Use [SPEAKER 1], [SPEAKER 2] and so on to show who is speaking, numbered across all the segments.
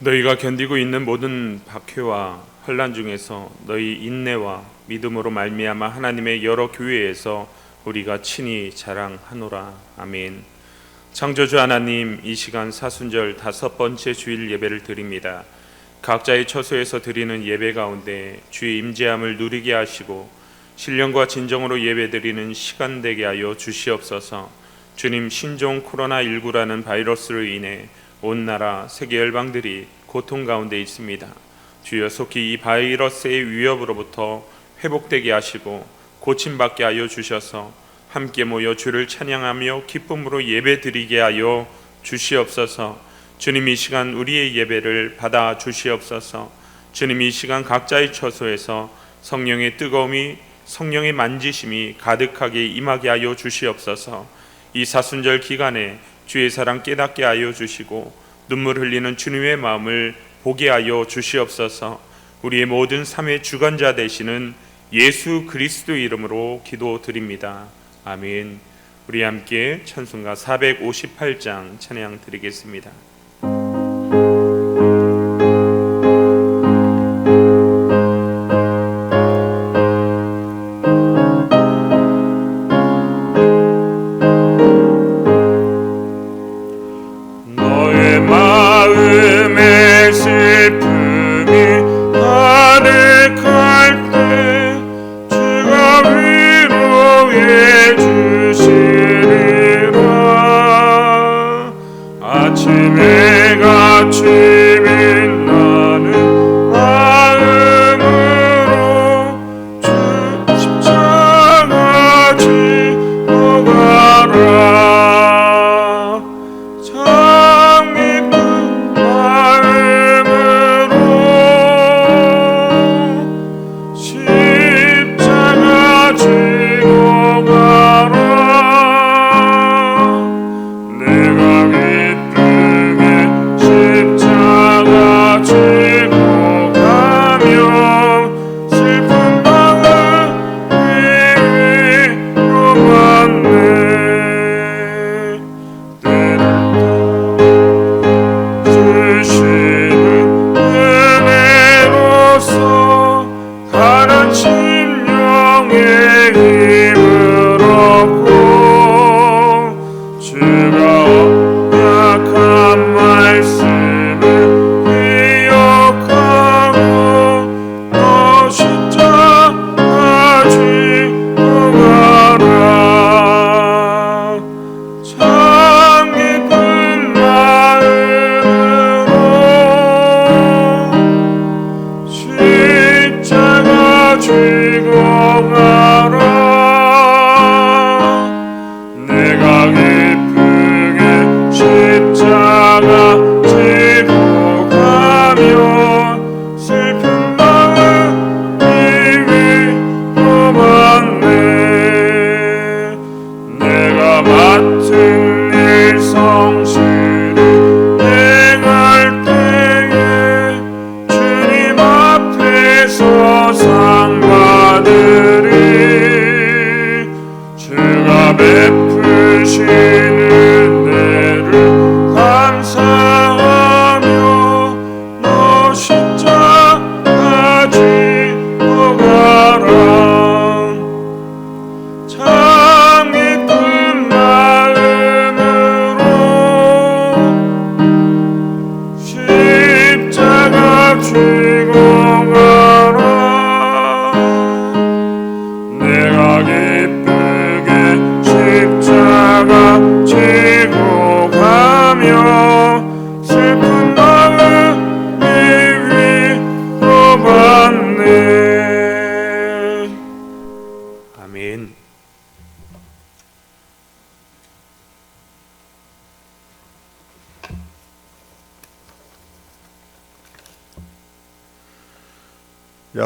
[SPEAKER 1] 너희가 견디고 있는 모든 박해와 환난 중에서 너희 인내와 믿음으로 말미암아 하나님의 여러 교회에서 우리가 친히 자랑하노라. 아멘. 창조주 하나님, 이 시간 사순절 5번째 주일 예배를 드립니다. 각자의 처소에서 드리는 예배 가운데 주의 임재함을 누리게 하시고 신령과 진정으로 예배드리는 시간 되게 하여 주시옵소서. 주님, 신종 코로나19라는 바이러스로 인해 온 나라 세계 열방들이 고통 가운데 있습니다. 주여, 속히 이 바이러스의 위협으로부터 회복되게 하시고 고침받게 하여 주셔서 함께 모여 주를 찬양하며 기쁨으로 예배드리게 하여 주시옵소서. 주님, 이 시간 우리의 예배를 받아 주시옵소서. 주님, 이 시간 각자의 처소에서 성령의 뜨거움이, 성령의 만지심이 가득하게 임하게 하여 주시옵소서. 이 사순절 기간에 주의 사랑 깨닫게 하여 주시고 눈물 흘리는 주님의 마음을 보게 하여 주시옵소서. 우리의 모든 삶의 주관자 되시는 예수 그리스도 이름으로 기도드립니다. 아멘. 우리 함께 찬송가 458장 찬양 드리겠습니다.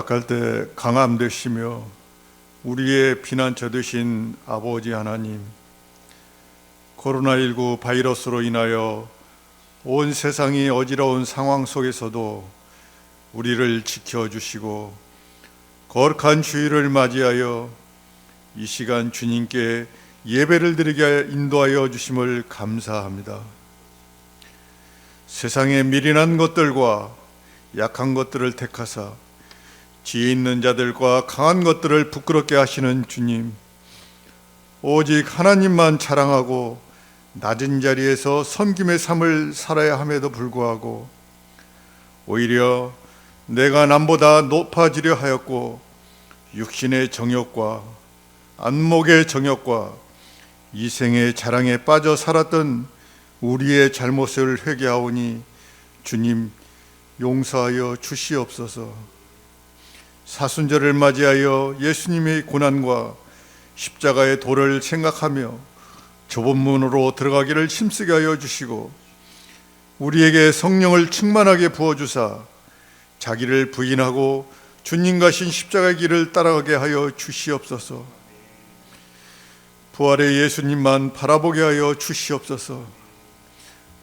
[SPEAKER 2] 약할 때 강함 되시며 우리의 피난처 되신 아버지 하나님, 코로나19 바이러스로 인하여 온 세상이 어지러운 상황 속에서도 우리를 지켜주시고 거룩한 주일을 맞이하여 이 시간 주님께 예배를 드리게 인도하여 주심을 감사합니다. 세상의 미련한 것들과 약한 것들을 택하사 지혜 있는 자들과 강한 것들을 부끄럽게 하시는 주님, 오직 하나님만 자랑하고 낮은 자리에서 섬김의 삶을 살아야 함에도 불구하고 오히려 내가 남보다 높아지려 하였고 육신의 정욕과 안목의 정욕과 이생의 자랑에 빠져 살았던 우리의 잘못을 회개하오니 주님 용서하여 주시옵소서. 사순절을 맞이하여 예수님의 고난과 십자가의 도를 생각하며 좁은 문으로 들어가기를 힘쓰게 하여 주시고 우리에게 성령을 충만하게 부어주사 자기를 부인하고 주님 가신 십자가의 길을 따라가게 하여 주시옵소서. 부활의 예수님만 바라보게 하여 주시옵소서.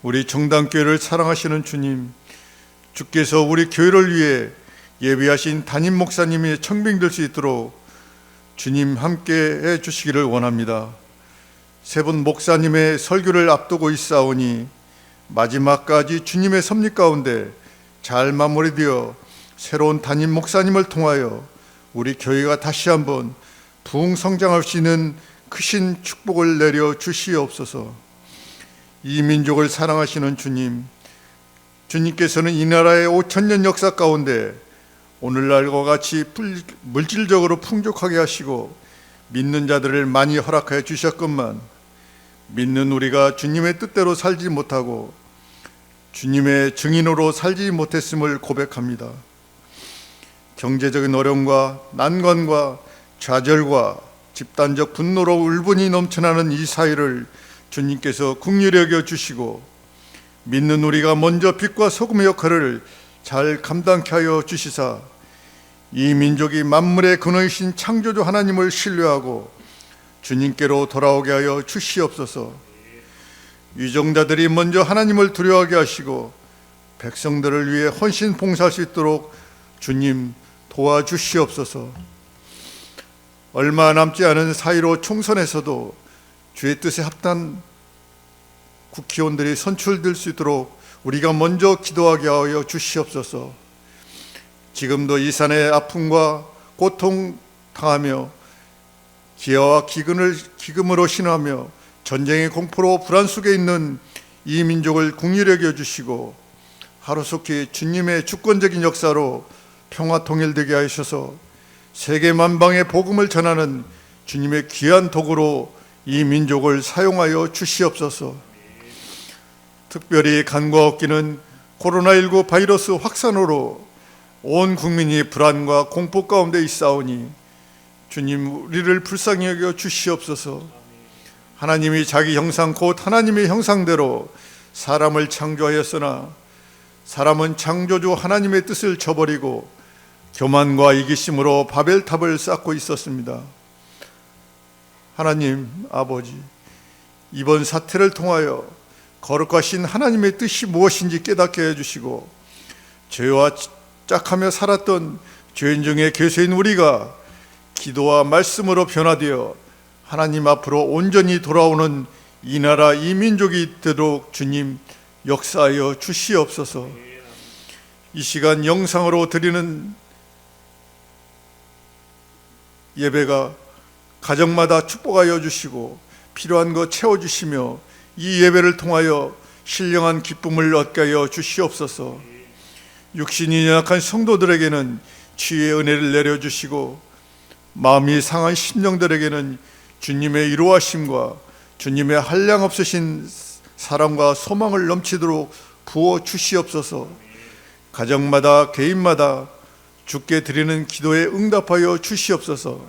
[SPEAKER 2] 우리 정당교회를 사랑하시는 주님, 주께서 우리 교회를 위해 예비하신 담임 목사님이 청빙될 수 있도록 주님 함께해 주시기를 원합니다. 세 분 목사님의 설교를 앞두고 있사오니 마지막까지 주님의 섭리 가운데 잘 마무리되어 새로운 담임 목사님을 통하여 우리 교회가 다시 한번 부흥 성장할 수 있는 크신 축복을 내려 주시옵소서. 이 민족을 사랑하시는 주님, 주님께서는 이 나라의 5,000년 역사 가운데 오늘날과 같이 물질적으로 풍족하게 하시고 믿는 자들을 많이 허락하여 주셨건만 믿는 우리가 주님의 뜻대로 살지 못하고 주님의 증인으로 살지 못했음을 고백합니다. 경제적인 어려움과 난관과 좌절과 집단적 분노로 울분이 넘쳐나는 이 사회를 주님께서 긍휼히 여겨 주시고 믿는 우리가 먼저 빛과 소금의 역할을 잘 감당케 하여 주시사 이 민족이 만물의 근원이신 창조주 하나님을 신뢰하고 주님께로 돌아오게 하여 주시옵소서. 유정자들이 먼저 하나님을 두려워하게 하시고 백성들을 위해 헌신 봉사할 수 있도록 주님 도와주시옵소서. 얼마 남지 않은 사이로 총선에서도 주의 뜻에 합당한 국회의원들이 선출될 수 있도록 우리가 먼저 기도하게 하여 주시옵소서. 지금도 이 산의 아픔과 고통 당하며 기아와 기금으로 신하며 전쟁의 공포로 불안 속에 있는 이 민족을 긍휼히 여겨 주시고 하루속히 주님의 주권적인 역사로 평화 통일되게 하셔서 세계 만방의 복음을 전하는 주님의 귀한 도구로 이 민족을 사용하여 주시옵소서. 특별히 간과 없기는 코로나19 바이러스 확산으로 온 국민이 불안과 공포 가운데 있사오니 주님 우리를 불쌍히 여겨 주시옵소서. 하나님이 자기 형상 곧 하나님의 형상대로 사람을 창조하였으나 사람은 창조주 하나님의 뜻을 저버리고 교만과 이기심으로 바벨탑을 쌓고 있었습니다. 하나님 아버지, 이번 사태를 통하여 거룩하신 하나님의 뜻이 무엇인지 깨닫게 해주시고 죄와 짝하며 살았던 죄인 중에 교세인 우리가 기도와 말씀으로 변화되어 하나님 앞으로 온전히 돌아오는 이 나라 이 민족이 되도록 주님 역사하여 주시옵소서. 이 시간 영상으로 드리는 예배가 가정마다 축복하여 주시고 필요한 것 채워주시며 이 예배를 통하여 신령한 기쁨을 얻게 하여 주시옵소서. 육신이 연약한 성도들에게는 치유의 은혜를 내려주시고 마음이 상한 심령들에게는 주님의 이루하심과 주님의 한량없으신 사랑과 소망을 넘치도록 부어 주시옵소서. 가정마다 개인마다 주께 드리는 기도에 응답하여 주시옵소서.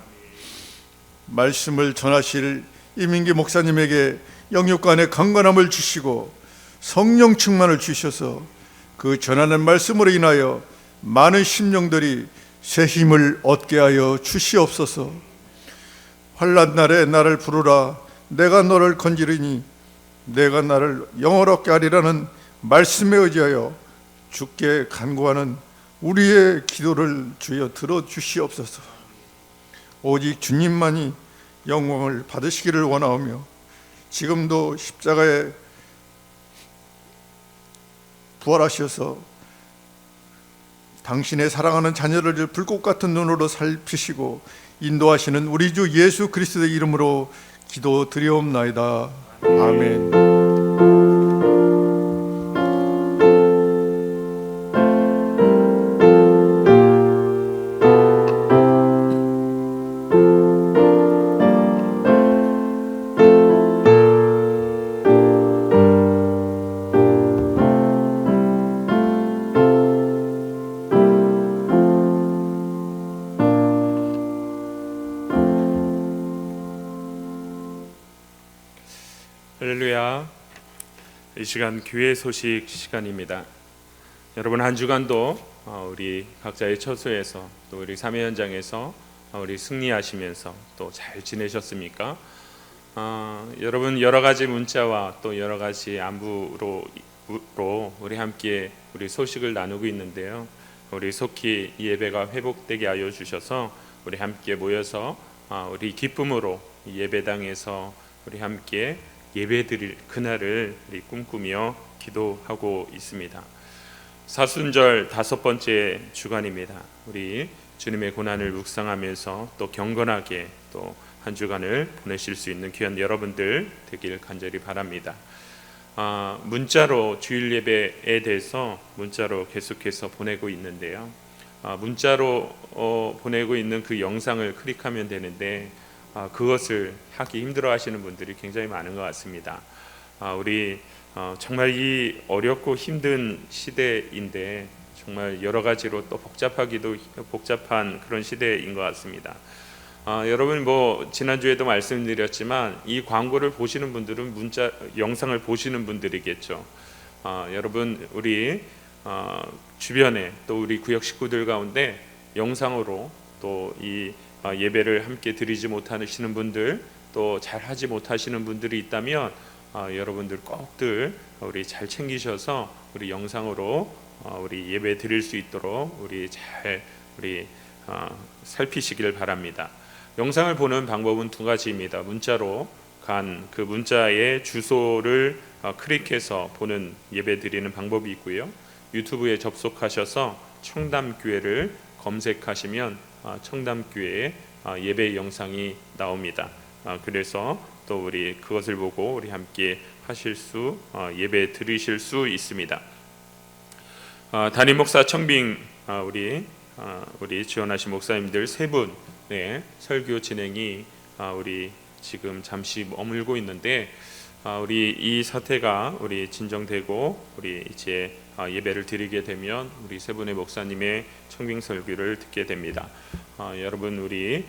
[SPEAKER 2] 말씀을 전하실 이민기 목사님에게 영육간의 강건함을 주시고 성령 충만을 주셔서 그 전하는 말씀으로 인하여 많은 심령들이 새 힘을 얻게 하여 주시옵소서. 환난 날에 나를 부르라 내가 너를 건지리니 내가 나를 영원롭게 하리라는 말씀에 의지하여 주께 간구하는 우리의 기도를 주여 들어주시옵소서. 오직 주님만이 영광을 받으시기를 원하오며 지금도 십자가에 부활하셔서 당신의 사랑하는 자녀를 불꽃 같은 눈으로 살피시고 인도하시는 우리 주 예수 그리스도의 이름으로 기도드리옵나이다. 아멘.
[SPEAKER 1] 할렐루야. 이 시간 교회 소식 시간입니다. 여러분 한 주간도 우리 각자의 처소에서 또 우리 삼위 현장에서 우리 승리하시면서 또 잘 지내셨습니까? 여러분 여러 가지 문자와 또 여러 가지 안부로 우리 함께 우리 소식을 나누고 있는데요. 우리 속히 이 예배가 회복되게 하여 주셔서 우리 함께 모여서 우리 기쁨으로 이 예배당에서 우리 함께 예배드릴 그날을 우리 꿈꾸며 기도하고 있습니다. 사순절 5번째 주간입니다. 우리 주님의 고난을 묵상하면서 또 경건하게 또 한 주간을 보내실 수 있는 귀한 여러분들 되길 간절히 바랍니다. 문자로 주일 예배에 대해서 문자로 계속해서 보내고 있는데요. 문자로 보내고 있는 그 영상을 클릭하면 되는데 그것을 하기 힘들어하시는 분들이 굉장히 많은 것 같습니다. 우리 정말 이 어렵고 힘든 시대인데 정말 여러 가지로 또 복잡한 그런 시대인 것 같습니다. 여러분 지난주에도 말씀드렸지만 이 광고를 보시는 분들은 문자 영상을 보시는 분들이겠죠. 여러분 우리 주변에 또 우리 구역 식구들 가운데 영상으로 또 이 예배를 함께 드리지 못하시는 분들 또 잘하지 못하시는 분들이 있다면 여러분들 꼭들 우리 잘 챙기셔서 우리 영상으로 우리 예배 드릴 수 있도록 우리 살피시길 바랍니다. 영상을 보는 방법은 2가지입니다. 문자로 간 그 문자의 주소를 클릭해서 보는 예배 드리는 방법이 있고요. 유튜브에 접속하셔서 청담교회를 검색하시면 청담교회의 예배 영상이 나옵니다. 그래서 또 우리 그것을 보고 우리 함께 예배 드리실 수 있습니다. 담임 목사 청빙 우리 지원하신 목사님들 3분 설교 진행이 우리 지금 잠시 머물고 있는데 우리 이 사태가 우리 진정되고 우리 이제 예배를 드리게 되면 우리 3분의 목사님의 청빙 설교를 듣게 됩니다. 여러분 우리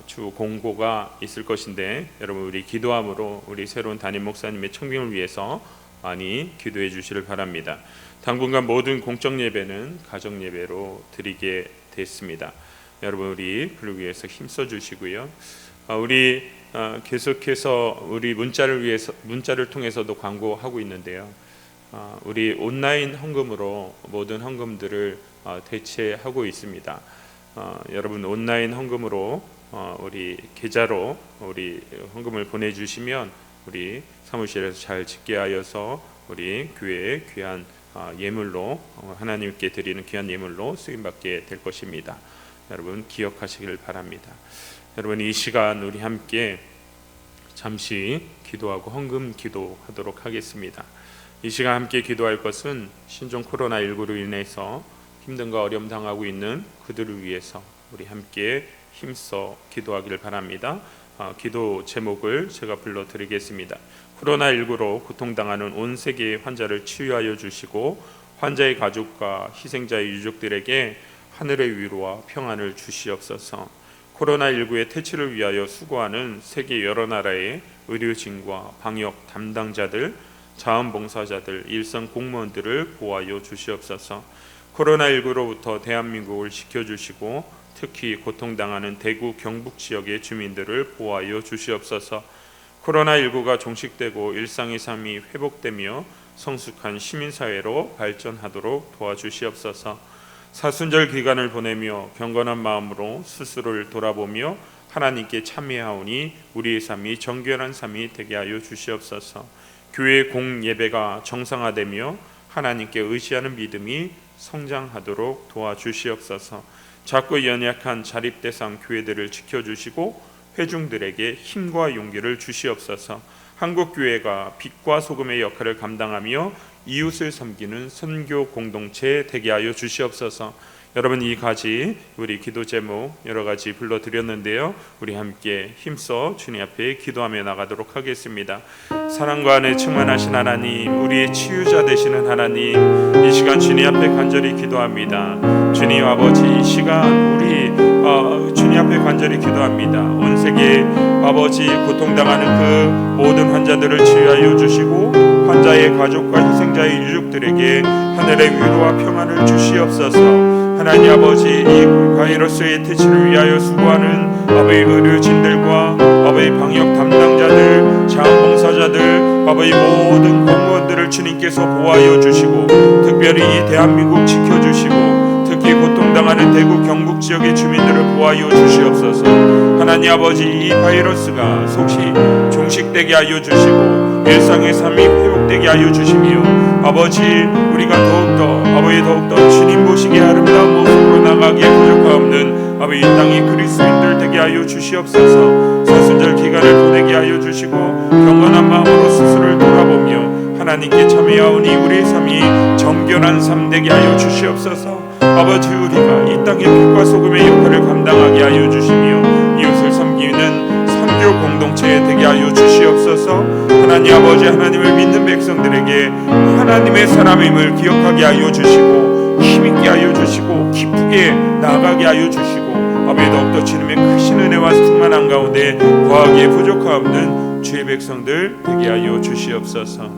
[SPEAKER 1] 주 공고가 있을 것인데 여러분 우리 기도함으로 우리 새로운 담임 목사님의 청빙을 위해서 많이 기도해 주시길 바랍니다. 당분간 모든 공적 예배는 가정 예배로 드리게 됐습니다. 여러분 우리 그를 위해서 힘써 주시고요. 우리 계속해서 우리 문자를 통해서도 광고하고 있는데요. 우리 온라인 헌금으로 모든 헌금들을 대체하고 있습니다. 여러분 온라인 헌금으로 우리 계좌로 우리 헌금을 보내주시면 우리 사무실에서 잘 짓게 하여서 우리 교회의 귀한 예물로 하나님께 드리는 귀한 예물로 쓰임받게 될 것입니다. 여러분 기억하시길 바랍니다. 여러분 이 시간 우리 함께 잠시 기도하고 헌금 기도하도록 하겠습니다. 이 시간 함께 기도할 것은 신종 코로나19로 인해서 힘든과 어려움 당하고 있는 그들을 위해서 우리 함께 힘써 기도하기를 바랍니다. 기도 제목을 제가 불러드리겠습니다. 코로나19로 고통당하는 온 세계의 환자를 치유하여 주시고 환자의 가족과 희생자의 유족들에게 하늘의 위로와 평안을 주시옵소서. 코로나19의 퇴치를 위하여 수고하는 세계 여러 나라의 의료진과 방역 담당자들, 자원봉사자들, 일선 공무원들을 보호하여 주시옵소서. 코로나19로부터 대한민국을 지켜주시고 특히 고통당하는 대구 경북 지역의 주민들을 보호하여 주시옵소서. 코로나19가 종식되고 일상의 삶이 회복되며 성숙한 시민사회로 발전하도록 도와주시옵소서. 사순절 기간을 보내며 경건한 마음으로 스스로를 돌아보며 하나님께 참여하오니 우리의 삶이 정결한 삶이 되게 하여 주시옵소서. 교회 공예배가 정상화되며 하나님께 의지하는 믿음이 성장하도록 도와주시옵소서. 작고 연약한 자립대상 교회들을 지켜주시고 회중들에게 힘과 용기를 주시옵소서. 한국교회가 빛과 소금의 역할을 감당하며 이웃을 섬기는 선교 공동체 되게 하여 주시옵소서. 여러분, 이 가지 우리 기도 제목 여러 가지 불러드렸는데요, 우리 함께 힘써 주님 앞에 기도하며 나가도록 하겠습니다. 사랑과 안에 충만하신 하나님, 우리의 치유자 되시는 하나님, 이 시간 주님 앞에 간절히 기도합니다. 주님 아버지, 이 시간 우리 주님 앞에 간절히 기도합니다. 온 세계 아버지 고통당하는 그 모든 환자들을 치유하여 주시고 환자의 가족과 희생자의 유족들에게 하늘의 위로와 평안을 주시옵소서. 하나님 아버지, 이 바이러스의 퇴치를 위하여 수고하는 아버지 의료진들과 아버지 방역 담당자들, 자원봉사자들, 아버지 모든 공무원들을 주님께서 보호하여 주시고 특별히 이 대한민국 지켜주시고 특히 고통당하는 대구 경북 지역의 주민들을 보호하여 주시옵소서. 하나님 아버지, 이 바이러스가 속시 종식되게 하여 주시고 일상의 삶이 회복되게 하여 주시며 아버지, 우리가 더욱더 주님 보시기에 아름다운 모습으로 나가기에 부족함없는 아버지 이 땅의 그리스도인들 되게 하여 주시옵소서. 사순절 기간을 보내게 하여 주시고 경건한 마음으로 스스로를 돌아보며 하나님께 참여하오니 우리의 삶이 정결한 삶 되게 하여 주시옵소서. 아버지, 우리가 이 땅의 빛과 소금의 역할을 감당하게 하여 주시며 이웃을 섬기는 선교 공동체 되게 하여 주시옵소서. 하나님 아버지, 하나님을 믿는 백성들에게 하나님의 사람임을 기억하게 하여 주시고 힘있게 하여 주시고 기쁘게 나아가게 하여 주시고 아버지, 더욱더 주님의 크신 은혜와 충만한 가운데 거하기에 부족함없는 주의 백성들 되게 하여 주시옵소서.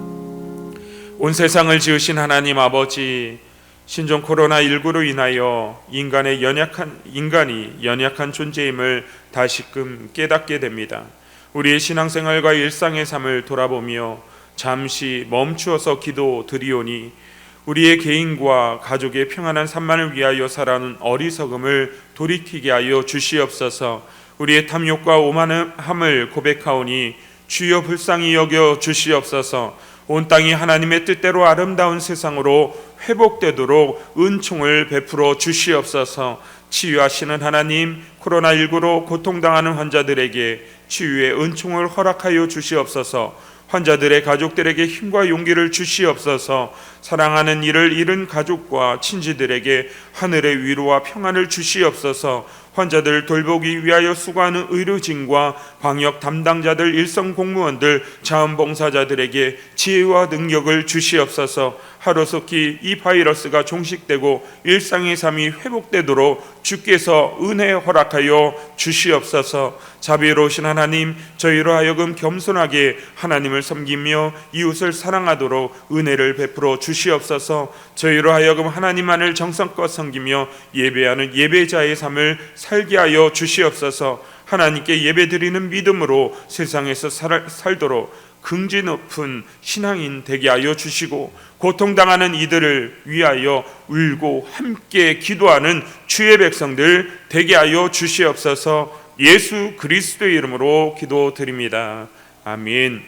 [SPEAKER 1] 온 세상을 지으신 하나님 아버지, 신종 코로나19로 인하여 인간이 연약한 존재임을 다시금 깨닫게 됩니다. 우리의 신앙생활과 일상의 삶을 돌아보며 잠시 멈추어서 기도드리오니 우리의 개인과 가족의 평안한 삶만을 위하여 살아온 어리석음을 돌이키게 하여 주시옵소서. 우리의 탐욕과 오만함을 고백하오니 주여 불쌍히 여겨 주시옵소서. 온 땅이 하나님의 뜻대로 아름다운 세상으로 회복되도록 은총을 베풀어 주시옵소서. 치유하시는 하나님, 코로나19로 고통당하는 환자들에게 치유의 은총을 허락하여 주시옵소서. 환자들의 가족들에게 힘과 용기를 주시옵소서. 사랑하는 이를 잃은 가족과 친지들에게 하늘의 위로와 평안을 주시옵소서. 환자들 돌보기 위하여 수고하는 의료진과 방역 담당자들, 일선 공무원들, 자원봉사자들에게 지혜와 능력을 주시옵소서. 하루속히 이 바이러스가 종식되고 일상의 삶이 회복되도록 주께서 은혜 허락하여 주시옵소서. 자비로우신 하나님, 저희로 하여금 겸손하게 하나님을 섬기며 이웃을 사랑하도록 은혜를 베풀어 주시옵소서. 저희로 하여금 하나님만을 정성껏 섬기며 예배하는 예배자의 삶을 살게 하여 주시옵소서. 하나님께 예배드리는 믿음으로 세상에서 살도록 긍지 높은 신앙인 되게 하여 주시고 고통당하는 이들을 위하여 울고 함께 기도하는 주의 백성들 되게 하여 주시옵소서. 예수 그리스도의 이름으로 기도드립니다. 아멘.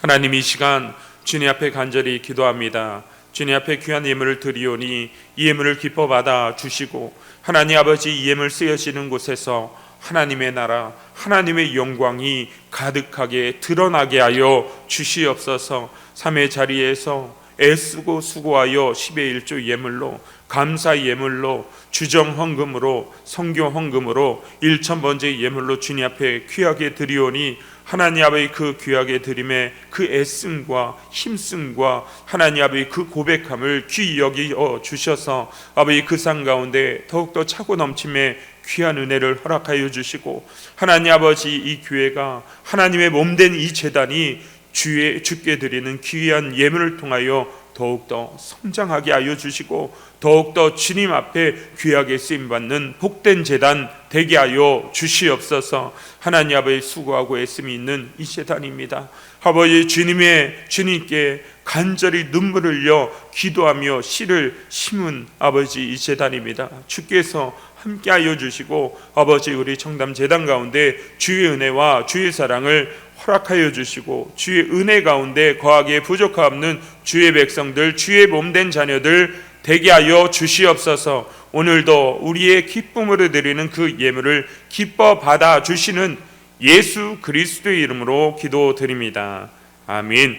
[SPEAKER 1] 하나님, 이 시간 주님 앞에 간절히 기도합니다. 주님 앞에 귀한 예물을 드리오니 이 예물을 기뻐 받아 주시고 하나님 아버지, 이 예물 쓰여지는 곳에서 하나님의 나라, 하나님의 영광이 가득하게 드러나게 하여 주시옵소서. 3의 자리에서 애쓰고 수고하여 10의 1조 예물로, 감사 예물로, 주정 헌금으로, 성교 헌금으로 1,000번째 예물로 주님 앞에 귀하게 드리오니 하나님 아버지, 그 귀하게 드림에 그 애씀과 힘씀과 하나님 아버지 그 고백함을 귀히 여겨 주셔서 아버지 그 상 가운데 더욱더 차고 넘침에 귀한 은혜를 허락하여 주시고 하나님 아버지, 이 교회가 하나님의 몸된 이 제단이 주께 드리는 귀한 예물을 통하여 더욱더 성장하게 하여 주시고 더욱더 주님 앞에 귀하게 쓰임받는 복된 제단 되게 하여 주시옵소서. 하나님 아버지, 수고하고 애씀이 있는 이 제단입니다. 아버지, 주님께 간절히 눈물을 흘려 기도하며 씨를 심은 아버지 이 제단입니다. 주께서 함께하여 주시고 아버지 우리 청담 재단 가운데 주의 은혜와 주의 사랑을 허락하여 주시고 주의 은혜 가운데 거하기에 부족함 없는 주의 백성들 주의 몸된 자녀들 되게 하여 주시옵소서. 오늘도 우리의 기쁨으로 드리는 그 예물을 기뻐 받아 주시는 예수 그리스도의 이름으로 기도드립니다. 아멘.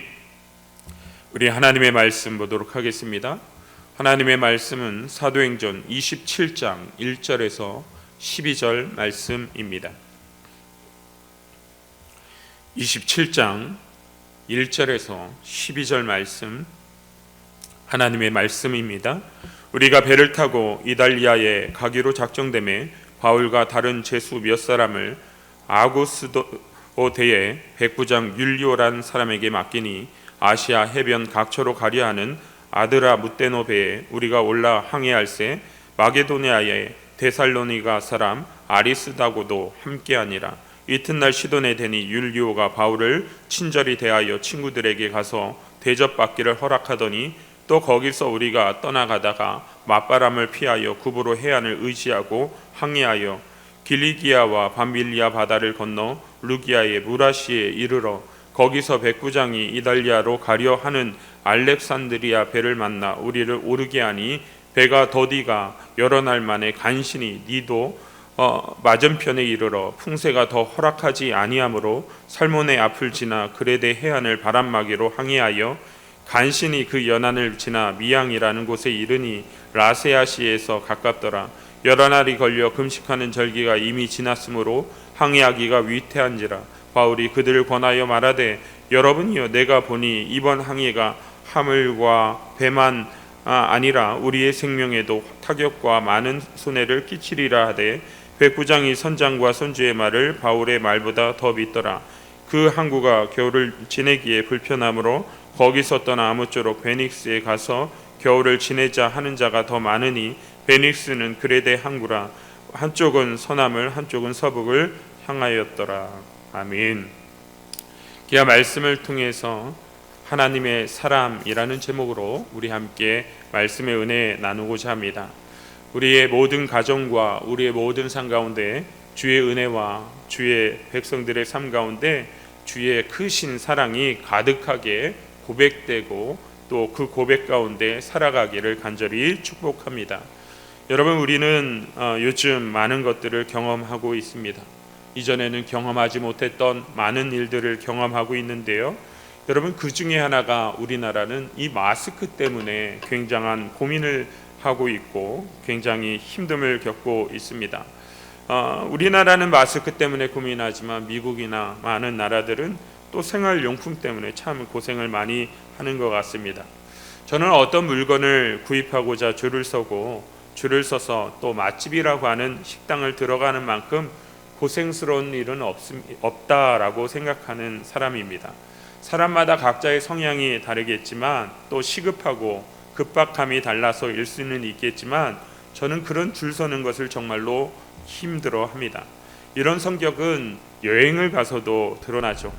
[SPEAKER 1] 우리 하나님의 말씀 보도록 하겠습니다. 하나님의 말씀은 사도행전 27장 1절에서 12절 말씀입니다. 27장 1절에서 12절 말씀 하나님의 말씀입니다. 우리가 배를 타고 이달리아에 가기로 작정되매 바울과 다른 제수 몇 사람을 아고스도대의 백부장 율리오란 사람에게 맡기니 아시아 해변 각처로 가려 하는 아드라 무테노 배에 우리가 올라 항해할새 마게도니아의 데살로니가 사람 아리스다고도 함께하니라. 이튿날 시돈에 되니 율리오가 바울을 친절히 대하여 친구들에게 가서 대접받기를 허락하더니 또 거기서 우리가 떠나가다가 맞바람을 피하여 구부로 해안을 의지하고 항해하여 길리기아와 밤빌리아 바다를 건너 루기아의 무라시에 이르러 거기서 백부장이 이달리아로 가려 하는 알렉산드리아 배를 만나 우리를 오르게 하니 배가 더디가 여러 날 만에 간신히 니도 맞은편에 이르러 풍세가 더 허락하지 아니하므로 살몬의 앞을 지나 그레데 해안을 바람막이로 항해하여 간신히 그 연안을 지나 미양이라는 곳에 이르니 라세아시에서 가깝더라. 여러 날이 걸려 금식하는 절기가 이미 지났으므로 항해하기가 위태한지라. 바울이 그들을 권하여 말하되 여러분이여 내가 보니 이번 항해가 하물과 배만 아니라 우리의 생명에도 타격과 많은 손해를 끼치리라 하되 백부장이 선장과 선주의 말을 바울의 말보다 더 믿더라. 그 항구가 겨울을 지내기에 불편하므로 거기서 떠나 아무쪼록 베닉스에 가서 겨울을 지내자 하는 자가 더 많으니 베닉스는 그레데 항구라. 한쪽은 서남을 한쪽은 서북을 향하였더라. 아멘. 기아 말씀을 통해서 하나님의 사람이라는 제목으로 우리 함께 말씀의 은혜 나누고자 합니다. 우리의 모든 가정과 우리의 모든 삶 가운데 주의 은혜와 주의 백성들의 삶 가운데 주의 크신 사랑이 가득하게 고백되고 또 그 고백 가운데 살아가기를 간절히 축복합니다. 여러분 우리는 요즘 많은 것들을 경험하고 있습니다. 이전에는 경험하지 못했던 많은 일들을 경험하고 있는데요. 여러분 그 중에 하나가 우리나라는 이 마스크 때문에 굉장한 고민을 하고 있고 굉장히 힘듦을 겪고 있습니다. 우리나라는 마스크 때문에 고민하지만 미국이나 많은 나라들은 또 생활용품 때문에 참 고생을 많이 하는 것 같습니다. 저는 어떤 물건을 구입하고자 줄을 서서 또 맛집이라고 하는 식당을 들어가는 만큼 고생스러운 일은 없다라고 생각하는 사람입니다. 사람마다 각자의 성향이 다르겠지만 또 시급하고 급박함이 달라서 일 수는 있겠지만 저는 그런 줄 서는 것을 정말로 힘들어합니다. 이런 성격은 여행을 가서도 드러나죠.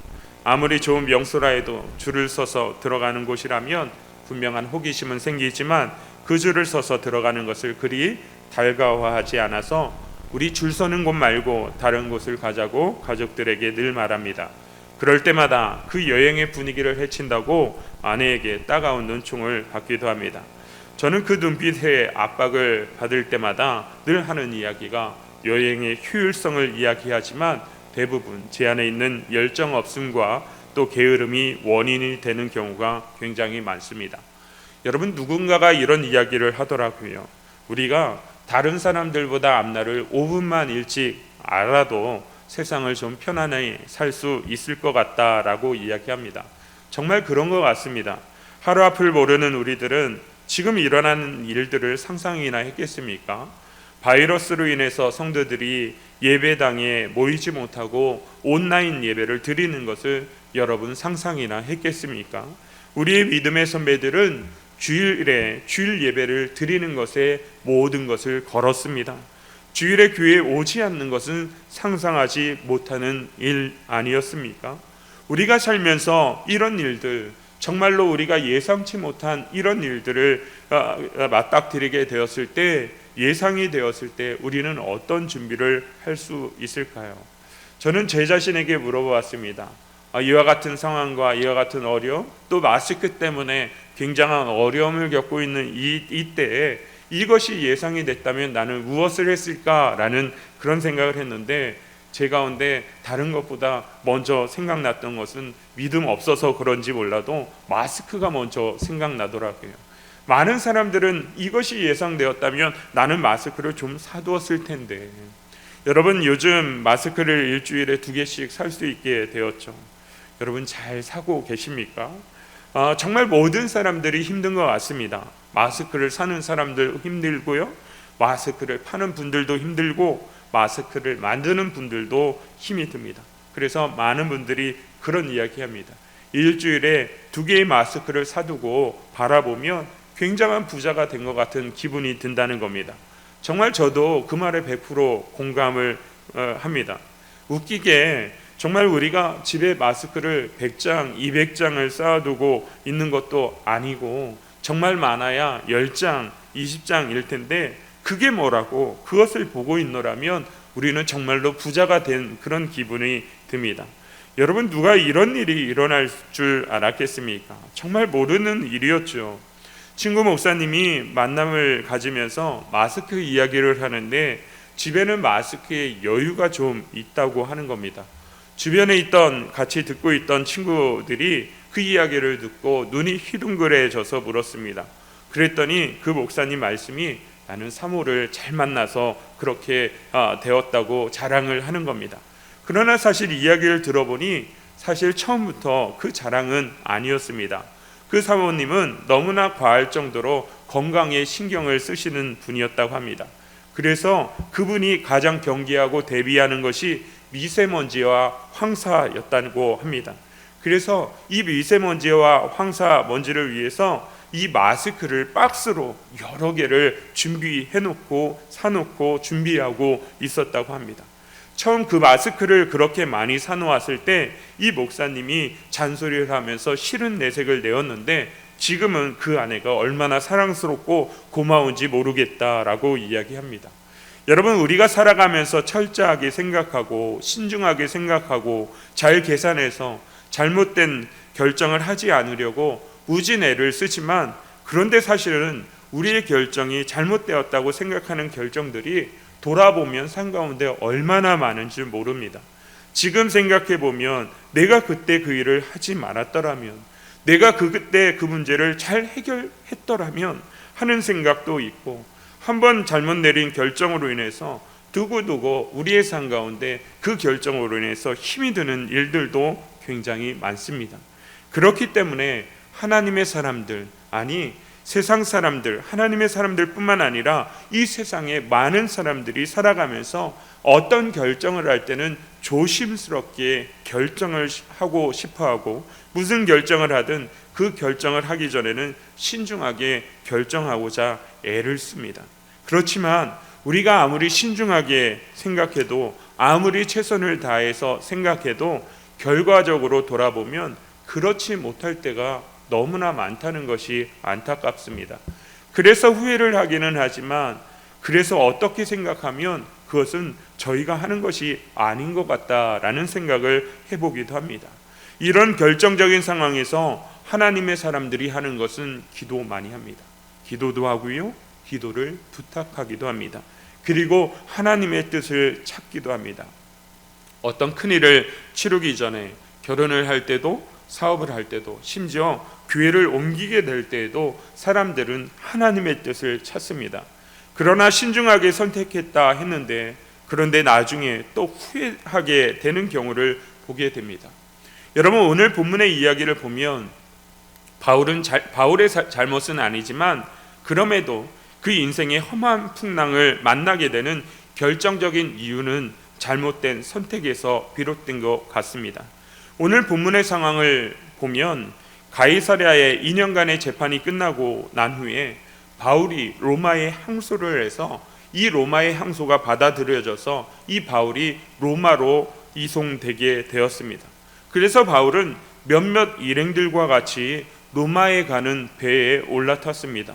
[SPEAKER 1] 아무리 좋은 명소라 해도 줄을 서서 들어가는 곳이라면 분명한 호기심은 생기지만 그 줄을 서서 들어가는 것을 그리 달가워하지 않아서 우리 줄 서는 곳 말고 다른 곳을 가자고 가족들에게 늘 말합니다. 그럴 때마다 그 여행의 분위기를 해친다고 아내에게 따가운 눈총을 받기도 합니다. 저는 그 눈빛에 압박을 받을 때마다 늘 하는 이야기가 여행의 효율성을 이야기하지만 대부분 제 안에 있는 열정 없음과 또 게으름이 원인이 되는 경우가 굉장히 많습니다. 여러분 누군가가 이런 이야기를 하더라고요. 우리가 다른 사람들보다 앞날을 5분만 일찍 알아도 세상을 좀 편안히 살 수 있을 것 같다라고 이야기합니다. 정말 그런 것 같습니다. 하루 앞을 모르는 우리들은 지금 일어나는 일들을 상상이나 했겠습니까? 바이러스로 인해서 성도들이 예배당에 모이지 못하고 온라인 예배를 드리는 것을 여러분 상상이나 했겠습니까? 우리의 믿음의 선배들은 주일에 주일 예배를 드리는 것에 모든 것을 걸었습니다. 주일에 교회에 오지 않는 것은 상상하지 못하는 일 아니었습니까? 우리가 살면서 이런 일들, 정말로 우리가 예상치 못한 이런 일들을 맞닥뜨리게 되었을 때 예상이 되었을 때 우리는 어떤 준비를 할 수 있을까요? 저는 제 자신에게 물어보았습니다. 이와 같은 상황과 이와 같은 어려움, 또 마스크 때문에 굉장한 어려움을 겪고 있는 이때에 이것이 예상이 됐다면 나는 무엇을 했을까라는 그런 생각을 했는데, 제 가운데 다른 것보다 먼저 생각났던 것은 믿음 없어서 그런지 몰라도 마스크가 먼저 생각나더라고요. 많은 사람들은 이것이 예상되었다면 나는 마스크를 좀 사두었을 텐데, 여러분 요즘 마스크를 일주일에 2개씩 살 수 있게 되었죠. 여러분 잘 사고 계십니까? 정말 모든 사람들이 힘든 것 같습니다. 마스크를 사는 사람들 힘들고요, 마스크를 파는 분들도 힘들고, 마스크를 만드는 분들도 힘이 듭니다. 그래서 많은 분들이 그런 이야기합니다. 일주일에 2개의 마스크를 사두고 바라보면 굉장한 부자가 된 것 같은 기분이 든다는 겁니다. 정말 저도 그 말에 100% 공감을 합니다. 웃기게 정말 우리가 집에 마스크를 100장, 200장을 쌓아두고 있는 것도 아니고 정말 많아야 10장, 20장일 텐데, 그게 뭐라고 그것을 보고 있노라면 우리는 정말로 부자가 된 그런 기분이 듭니다. 여러분, 누가 이런 일이 일어날 줄 알았겠습니까? 정말 모르는 일이었죠. 친구 목사님이 만남을 가지면서 마스크 이야기를 하는데 집에는 마스크에 여유가 좀 있다고 하는 겁니다. 주변에 같이 듣고 있던 친구들이 그 이야기를 듣고 눈이 휘둥그레져서 물었습니다. 그랬더니 그 목사님 말씀이 나는 사모를 잘 만나서 그렇게 되었다고 자랑을 하는 겁니다. 그러나 사실 이야기를 들어보니 사실 처음부터 그 자랑은 아니었습니다. 그 사모님은 너무나 과할 정도로 건강에 신경을 쓰시는 분이었다고 합니다. 그래서 그분이 가장 경계하고 대비하는 것이 미세먼지와 황사였다고 합니다. 그래서 이 미세먼지와 황사먼지를 위해서 이 마스크를 박스로 여러 개를 준비해놓고 사놓고 준비하고 있었다고 합니다. 처음 그 마스크를 그렇게 많이 사놓았을 때 이 목사님이 잔소리를 하면서 싫은 내색을 내었는데, 지금은 그 아내가 얼마나 사랑스럽고 고마운지 모르겠다라고 이야기합니다. 여러분, 우리가 살아가면서 철저하게 생각하고 신중하게 생각하고 잘 계산해서 잘못된 결정을 하지 않으려고 우진 애를 쓰지만, 그런데 사실은 우리의 결정이 잘못되었다고 생각하는 결정들이 돌아보면 산 가운데 얼마나 많은지 모릅니다. 지금 생각해 보면 내가 그때 그 일을 하지 말았더라면, 내가 그때 그 문제를 잘 해결했더라면 하는 생각도 있고, 한번 잘못 내린 결정으로 인해서 두고두고 우리의 삶 가운데 그 결정으로 인해서 힘이 드는 일들도 굉장히 많습니다. 그렇기 때문에 하나님의 사람들, 아니 세상 사람들, 하나님의 사람들뿐만 아니라 이 세상에 많은 사람들이 살아가면서 어떤 결정을 할 때는 조심스럽게 결정을 하고 싶어하고, 무슨 결정을 하든 그 결정을 하기 전에는 신중하게 결정하고자 애를 씁니다. 그렇지만 우리가 아무리 신중하게 생각해도, 아무리 최선을 다해서 생각해도 결과적으로 돌아보면 그렇지 못할 때가 너무나 많다는 것이 안타깝습니다. 그래서 후회를 하기는 하지만, 그래서 어떻게 생각하면 그것은 저희가 하는 것이 아닌 것 같다라는 생각을 해보기도 합니다. 이런 결정적인 상황에서 하나님의 사람들이 하는 것은 기도 많이 합니다. 기도도 하고요, 기도를 부탁하기도 합니다. 그리고 하나님의 뜻을 찾기도 합니다. 어떤 큰일을 치르기 전에, 결혼을 할 때도, 사업을 할 때도, 심지어 교회를 옮기게 될 때에도 사람들은 하나님의 뜻을 찾습니다. 그러나 신중하게 선택했다 했는데, 그런데 나중에 또 후회하게 되는 경우를 보게 됩니다. 여러분, 오늘 본문의 이야기를 보면 바울의 잘못은 아니지만 그럼에도 그 인생의 험한 풍랑을 만나게 되는 결정적인 이유는 잘못된 선택에서 비롯된 것 같습니다. 오늘 본문의 상황을 보면 가이사랴의 2년간의 재판이 끝나고 난 후에 바울이 로마에 항소를 해서 이 로마의 항소가 받아들여져서 이 바울이 로마로 이송되게 되었습니다. 그래서 바울은 몇몇 일행들과 같이 로마에 가는 배에 올라탔습니다.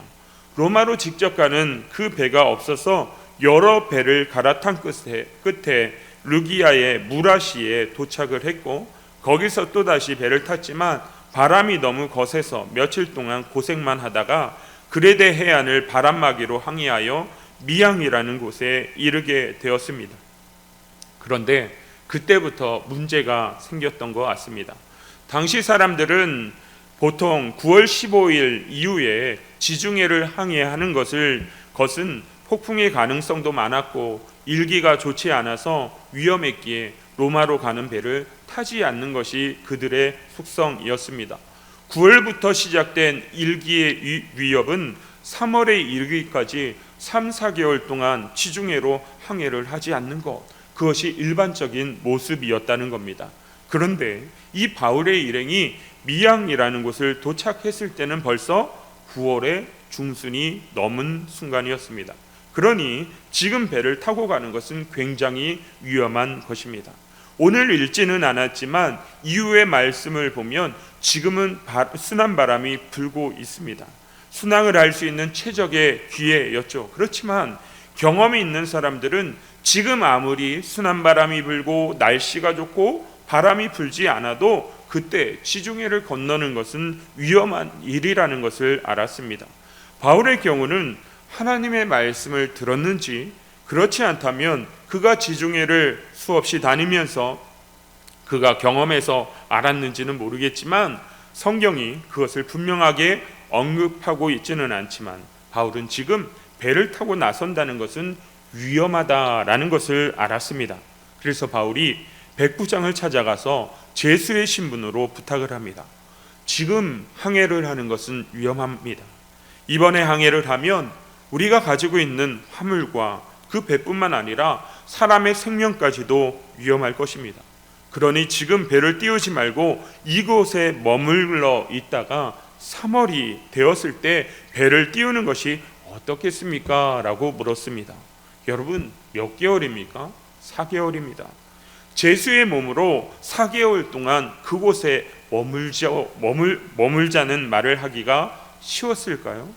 [SPEAKER 1] 로마로 직접 가는 그 배가 없어서 여러 배를 갈아탄 끝에 루기아의 무라시에 도착을 했고, 거기서 또다시 배를 탔지만 바람이 너무 거세서 며칠 동안 고생만 하다가 그레데 해안을 바람막이로 항해하여 미양이라는 곳에 이르게 되었습니다. 그런데 그때부터 문제가 생겼던 것 같습니다. 당시 사람들은 보통 9월 15일 이후에 지중해를 항해하는 것은 폭풍의 가능성도 많았고 일기가 좋지 않아서 위험했기에 로마로 가는 배를 타지 않는 것이 그들의 속성이었습니다. 9월부터 시작된 일기의 위협은 3월에 이르기까지 3, 4개월 동안 지중해로 항해를 하지 않는 것, 그것이 일반적인 모습이었다는 겁니다. 그런데 이 바울의 일행이 미양이라는 곳을 도착했을 때는 벌써 9월의 중순이 넘은 순간이었습니다. 그러니 지금 배를 타고 가는 것은 굉장히 위험한 것입니다. 오늘 읽지는 않았지만 이후의 말씀을 보면 지금은 순한 바람이 불고 있습니다. 순항을 할 수 있는 최적의 기회였죠. 그렇지만 경험이 있는 사람들은 지금 아무리 순한 바람이 불고 날씨가 좋고 바람이 불지 않아도 그때 지중해를 건너는 것은 위험한 일이라는 것을 알았습니다. 바울의 경우는 하나님의 말씀을 들었는지, 그렇지 않다면 그가 지중해를 수없이 다니면서 그가 경험해서 알았는지는 모르겠지만 성경이 그것을 분명하게 언급하고 있지는 않지만 바울은 지금 배를 타고 나선다는 것은 위험하다라는 것을 알았습니다. 그래서 바울이 백부장을 찾아가서 제수의 신분으로 부탁을 합니다. 지금 항해를 하는 것은 위험합니다. 이번에 항해를 하면 우리가 가지고 있는 화물과 그 배뿐만 아니라 사람의 생명까지도 위험할 것입니다. 그러니 지금 배를 띄우지 말고 이곳에 머물러 있다가 3월이 되었을 때 배를 띄우는 것이 어떻겠습니까? 라고 물었습니다. 여러분, 몇 개월입니까? 4개월입니다. 제수의 몸으로 4개월 동안 그곳에 머물자는 말을 하기가 쉬웠을까요?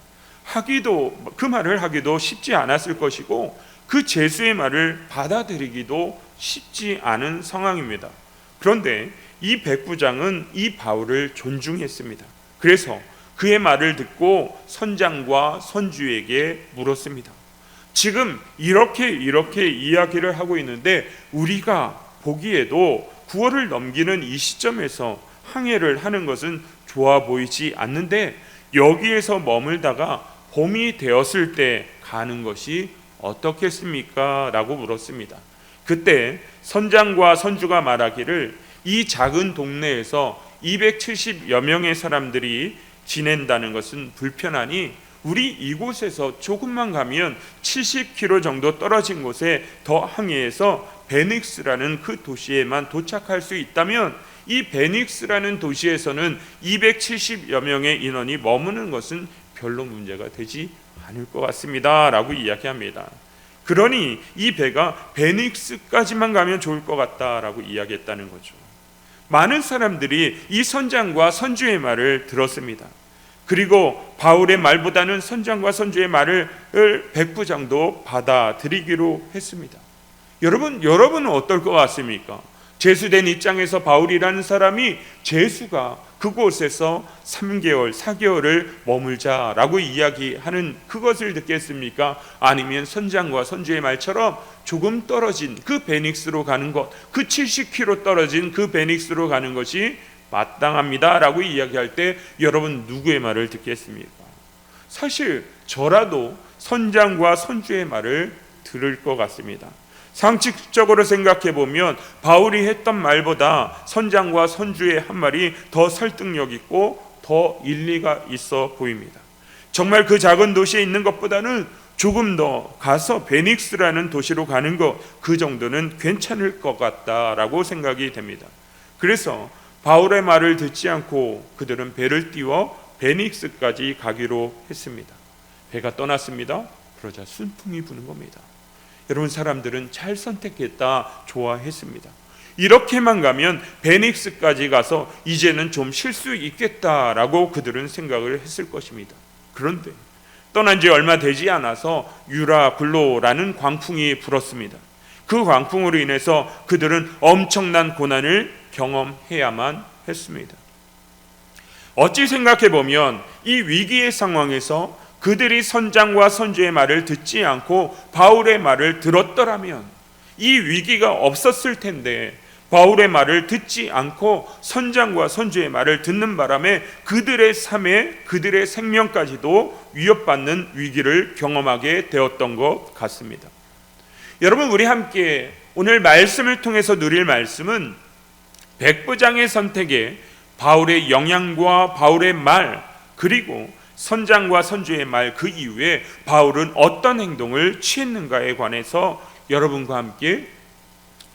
[SPEAKER 1] 그 말을 하기도 쉽지 않았을 것이고 그 제수의 말을 받아들이기도 쉽지 않은 상황입니다. 그런데 이 백부장은 이 바울을 존중했습니다. 그래서 그의 말을 듣고 선장과 선주에게 물었습니다. 지금 이렇게 이야기를 하고 있는데 우리가 보기에도 9월을 넘기는 이 시점에서 항해를 하는 것은 좋아 보이지 않는데 여기에서 머물다가 봄이 되었을 때 가는 것이 어떻겠습니까? 라고 물었습니다. 그때 선장과 선주가 말하기를 이 작은 동네에서 270여 명의 사람들이 지낸다는 것은 불편하니 우리 이곳에서 조금만 가면 70km 정도 떨어진 곳에 더 항해해서 베닉스라는 그 도시에만 도착할 수 있다면 이 베닉스라는 도시에서는 270여 명의 인원이 머무는 것은 별로 문제가 되지 않을 것 같습니다 라고 이야기합니다. 그러니 이 배가 베닉스까지만 가면 좋을 것 같다라고 이야기했다는 거죠. 많은 사람들이 이 선장과 선주의 말을 들었습니다. 그리고 바울의 말보다는 선장과 선주의 말을 백부장도 받아들이기로 했습니다. 여러분은 어떨 것 같습니까? 제수된 입장에서 바울이라는 사람이 제수가 그곳에서 3개월, 4개월을 머물자라고 이야기하는 그것을 듣겠습니까? 아니면 선장과 선주의 말처럼 조금 떨어진 그 베닉스로 가는 것, 그 70km 떨어진 그 베닉스로 가는 것이 마땅합니다라고 이야기할 때 여러분 누구의 말을 듣겠습니까? 사실 저라도 선장과 선주의 말을 들을 것 같습니다. 상식적으로 생각해 보면 바울이 했던 말보다 선장과 선주의 한 말이 더 설득력 있고 더 일리가 있어 보입니다. 정말 그 작은 도시에 있는 것보다는 조금 더 가서 베닉스라는 도시로 가는 것, 그 정도는 괜찮을 것 같다라고 생각이 됩니다. 그래서 바울의 말을 듣지 않고 그들은 배를 띄워 베닉스까지 가기로 했습니다. 배가 떠났습니다. 그러자 순풍이 부는 겁니다. 여러분, 사람들은 잘 선택했다, 좋아했습니다. 이렇게만 가면 베닉스까지 가서 이제는 좀 쉴 수 있겠다라고 그들은 생각을 했을 것입니다. 그런데 떠난 지 얼마 되지 않아서 유라굴로라는 광풍이 불었습니다. 그 광풍으로 인해서 그들은 엄청난 고난을 경험해야만 했습니다. 어찌 생각해 보면 이 위기의 상황에서 그들이 선장과 선주의 말을 듣지 않고 바울의 말을 들었더라면 이 위기가 없었을 텐데, 바울의 말을 듣지 않고 선장과 선주의 말을 듣는 바람에 그들의 삶에 그들의 생명까지도 위협받는 위기를 경험하게 되었던 것 같습니다. 여러분, 우리 함께 오늘 말씀을 통해서 누릴 말씀은 백부장의 선택에 바울의 영향과 바울의 말, 그리고 선장과 선주의 말, 그 이후에 바울은 어떤 행동을 취했는가에 관해서 여러분과 함께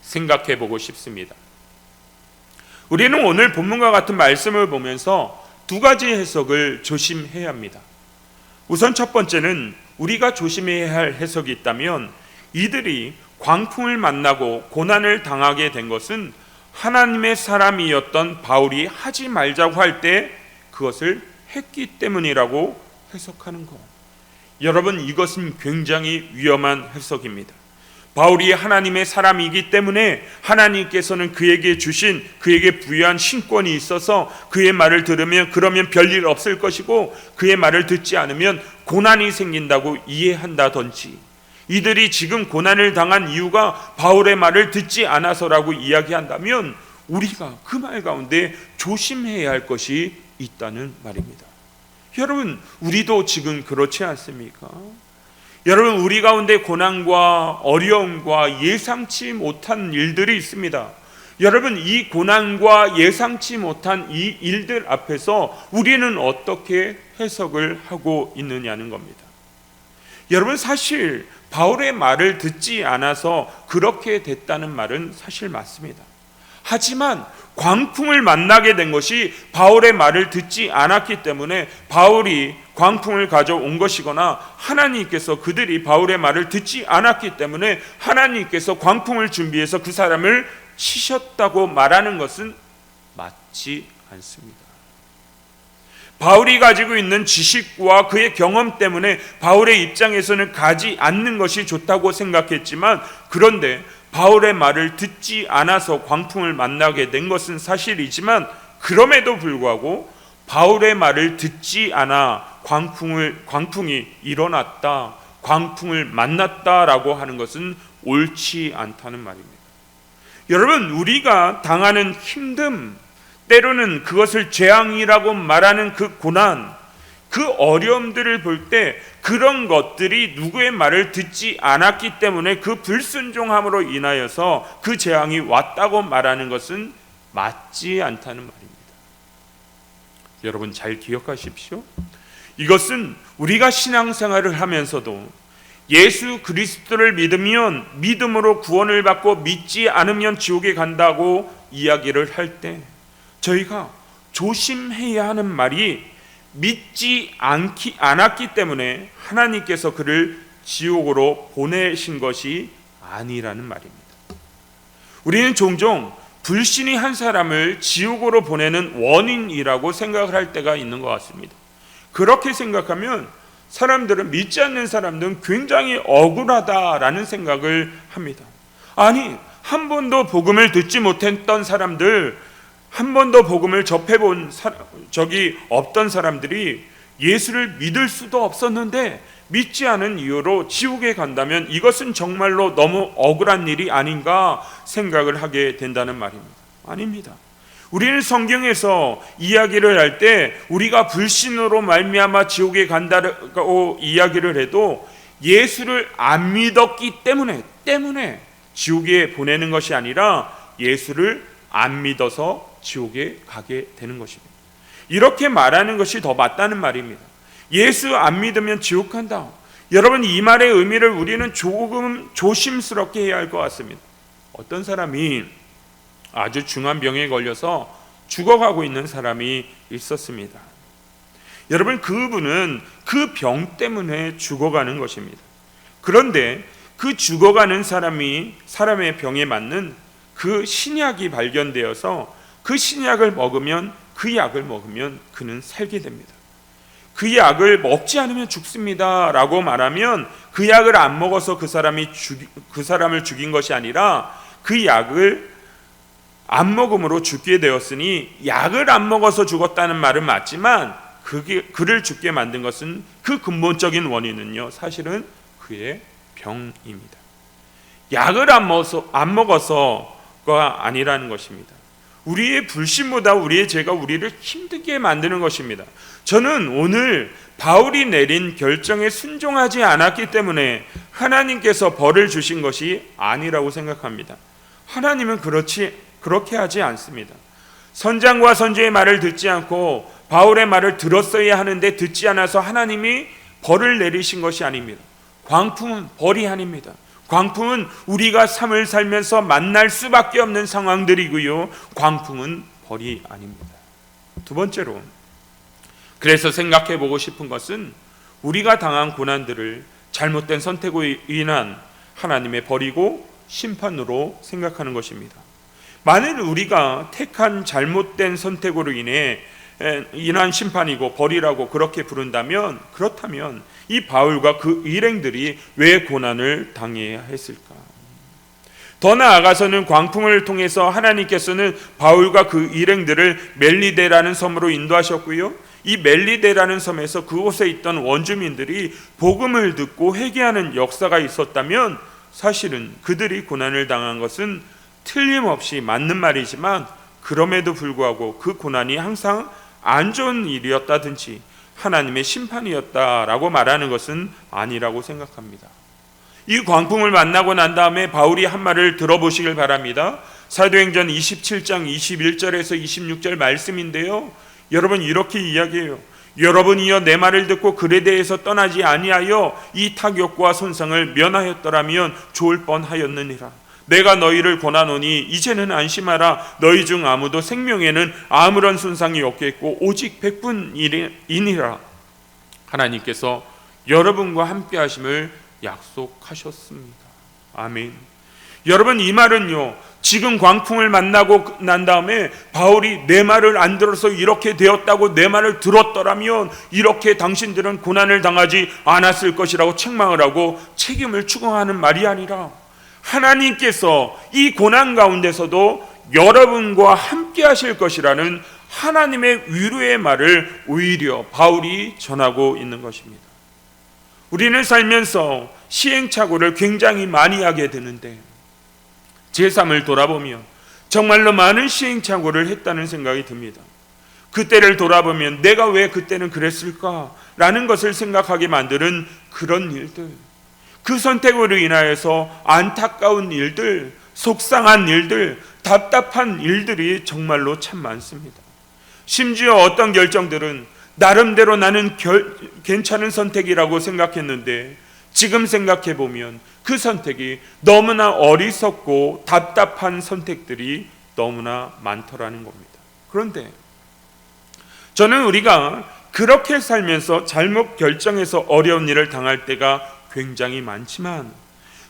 [SPEAKER 1] 생각해 보고 싶습니다. 우리는 오늘 본문과 같은 말씀을 보면서 두 가지 해석을 조심해야 합니다. 우선 첫 번째는 우리가 조심해야 할 해석이 있다면, 이들이 광풍을 만나고 고난을 당하게 된 것은 하나님의 사람이었던 바울이 하지 말자고 할 때 그것을 했기 때문이라고 해석하는 것. 여러분, 이것은 굉장히 위험한 해석입니다. 바울이 하나님의 사람이기 때문에 하나님께서는 그에게 주신, 그에게 부여한 신권이 있어서 그의 말을 들으면 그러면 별일 없을 것이고, 그의 말을 듣지 않으면 고난이 생긴다고 이해한다든지, 이들이 지금 고난을 당한 이유가 바울의 말을 듣지 않아서라고 이야기한다면 우리가 그 말 가운데 조심해야 할 것이 있다는 말입니다. 여러분, 우리도 지금 그렇지 않습니까? 여러분, 우리 가운데 고난과 어려움과 예상치 못한 일들이 있습니다. 여러분, 이 고난과 예상치 못한 이 일들 앞에서 우리는 어떻게 해석을 하고 있느냐는 겁니다. 여러분, 사실 바울의 말을 듣지 않아서 그렇게 됐다는 말은 사실 맞습니다. 하지만 광풍을 만나게 된 것이 바울의 말을 듣지 않았기 때문에 바울이 광풍을 가져온 것이거나, 하나님께서 그들이 바울의 말을 듣지 않았기 때문에 하나님께서 광풍을 준비해서 그 사람을 치셨다고 말하는 것은 맞지 않습니다. 바울이 가지고 있는 지식과 그의 경험 때문에 바울의 입장에서는 가지 않는 것이 좋다고 생각했지만, 그런데 바울의 말을 듣지 않아서 광풍을 만나게 된 것은 사실이지만, 그럼에도 불구하고 바울의 말을 듣지 않아 광풍이 일어났다, 광풍을 만났다라고 하는 것은 옳지 않다는 말입니다. 여러분, 우리가 당하는 힘듦, 때로는 그것을 재앙이라고 말하는 그 고난, 그 어려움들을 볼 때 그런 것들이 누구의 말을 듣지 않았기 때문에 그 불순종함으로 인하여서 그 재앙이 왔다고 말하는 것은 맞지 않다는 말입니다. 여러분, 잘 기억하십시오. 이것은 우리가 신앙생활을 하면서도 예수 그리스도를 믿으면 믿음으로 구원을 받고 믿지 않으면 지옥에 간다고 이야기를 할 때 저희가 조심해야 하는 말이, 믿지 않았기 때문에 하나님께서 그를 지옥으로 보내신 것이 아니라는 말입니다. 우리는 종종 불신이 한 사람을 지옥으로 보내는 원인이라고 생각을 할 때가 있는 것 같습니다. 그렇게 생각하면 사람들은, 믿지 않는 사람들은 굉장히 억울하다라는 생각을 합니다. 아니, 한 번도 복음을 듣지 못했던 사람들, 한 번도 복음을 접해본 적이 없던 사람들이 예수를 믿을 수도 없었는데 믿지 않은 이유로 지옥에 간다면 이것은 정말로 너무 억울한 일이 아닌가 생각을 하게 된다는 말입니다. 아닙니다. 우리는 성경에서 이야기를 할 때 우리가 불신으로 말미암아 지옥에 간다고 이야기를 해도 예수를 안 믿었기 때문에 지옥에 보내는 것이 아니라 예수를 안 믿어서 지옥에 가게 되는 것입니다. 이렇게 말하는 것이 더 맞다는 말입니다. 예수 안 믿으면 지옥 간다. 여러분, 이 말의 의미를 우리는 조금 조심스럽게 해야 할 것 같습니다. 어떤 사람이 아주 중한 병에 걸려서 죽어가고 있는 사람이 있었습니다. 여러분, 그분은 그 병 때문에 죽어가는 것입니다. 그런데 그 죽어가는 사람의 병에 맞는 그 신약이 발견되어서 그 신약을 먹으면, 그 약을 먹으면 그는 살게 됩니다. 그 약을 먹지 않으면 죽습니다 라고 말하면 그 약을 안 먹어서 그 사람을 죽인 것이 아니라 그 약을 안 먹음으로 죽게 되었으니 약을 안 먹어서 죽었다는 말은 맞지만 그를 죽게 만든 것은 그 근본적인 원인은요, 사실은 그의 병입니다. 약을 안 먹어서가 아니라는 것입니다. 우리의 불신보다 우리의 죄가 우리를 힘들게 만드는 것입니다. 저는 오늘 바울이 내린 결정에 순종하지 않았기 때문에 하나님께서 벌을 주신 것이 아니라고 생각합니다. 하나님은 그렇게 하지 않습니다. 선장과 선주의 말을 듣지 않고 바울의 말을 들었어야 하는데 듣지 않아서 하나님이 벌을 내리신 것이 아닙니다. 광풍은 벌이 아닙니다. 광풍은 우리가 삶을 살면서 만날 수밖에 없는 상황들이고요, 광풍은 벌이 아닙니다. 두 번째로, 그래서 생각해 보고 싶은 것은 우리가 당한 고난들을 잘못된 선택으로 인한 하나님의 벌이고 심판으로 생각하는 것입니다. 만일 우리가 택한 잘못된 선택으로 인한 심판이고 벌이라고 그렇게 부른다면, 그렇다면 이 바울과 그 일행들이 왜 고난을 당해야 했을까? 더 나아가서는 광풍을 통해서 하나님께서는 바울과 그 일행들을 멜리데라는 섬으로 인도하셨고요, 이 멜리데라는 섬에서 그곳에 있던 원주민들이 복음을 듣고 회개하는 역사가 있었다면 사실은 그들이 고난을 당한 것은 틀림없이 맞는 말이지만, 그럼에도 불구하고 그 고난이 항상 안 좋은 일이었다든지 하나님의 심판이었다라고 말하는 것은 아니라고 생각합니다. 이 광풍을 만나고 난 다음에 바울이 한 말을 들어보시길 바랍니다. 사도행전 27장 21절에서 26절 말씀인데요, 여러분 이렇게 이야기해요. 여러분이여 내 말을 듣고 글에 대해서 떠나지 아니하여 이 타격과 손상을 면하였더라면 좋을 뻔하였느니라. 내가 너희를 권하노니 이제는 안심하라. 너희 중 아무도 생명에는 아무런 손상이 없겠고 오직 100분이니라. 하나님께서 여러분과 함께 하심을 약속하셨습니다. 아멘. 여러분, 이 말은요, 지금 광풍을 만나고 난 다음에 바울이 내 말을 안 들어서 이렇게 되었다고 내 말을 들었더라면 이렇게 당신들은 고난을 당하지 않았을 것이라고 책망을 하고 책임을 추궁하는 말이 아니라, 하나님께서 이 고난 가운데서도 여러분과 함께 하실 것이라는 하나님의 위로의 말을 오히려 바울이 전하고 있는 것입니다. 우리는 살면서 시행착오를 굉장히 많이 하게 되는데, 제 삶을 돌아보며 정말로 많은 시행착오를 했다는 생각이 듭니다. 그때를 돌아보면 내가 왜 그때는 그랬을까라는 것을 생각하게 만드는 그런 일들, 그 선택으로 인하여서 안타까운 일들, 속상한 일들, 답답한 일들이 정말로 참 많습니다. 심지어 어떤 결정들은 나름대로 나는 괜찮은 선택이라고 생각했는데 지금 생각해 보면 그 선택이 너무나 어리석고 답답한 선택들이 너무나 많더라는 겁니다. 그런데 저는 우리가 그렇게 살면서 잘못 결정해서 어려운 일을 당할 때가 굉장히 많지만,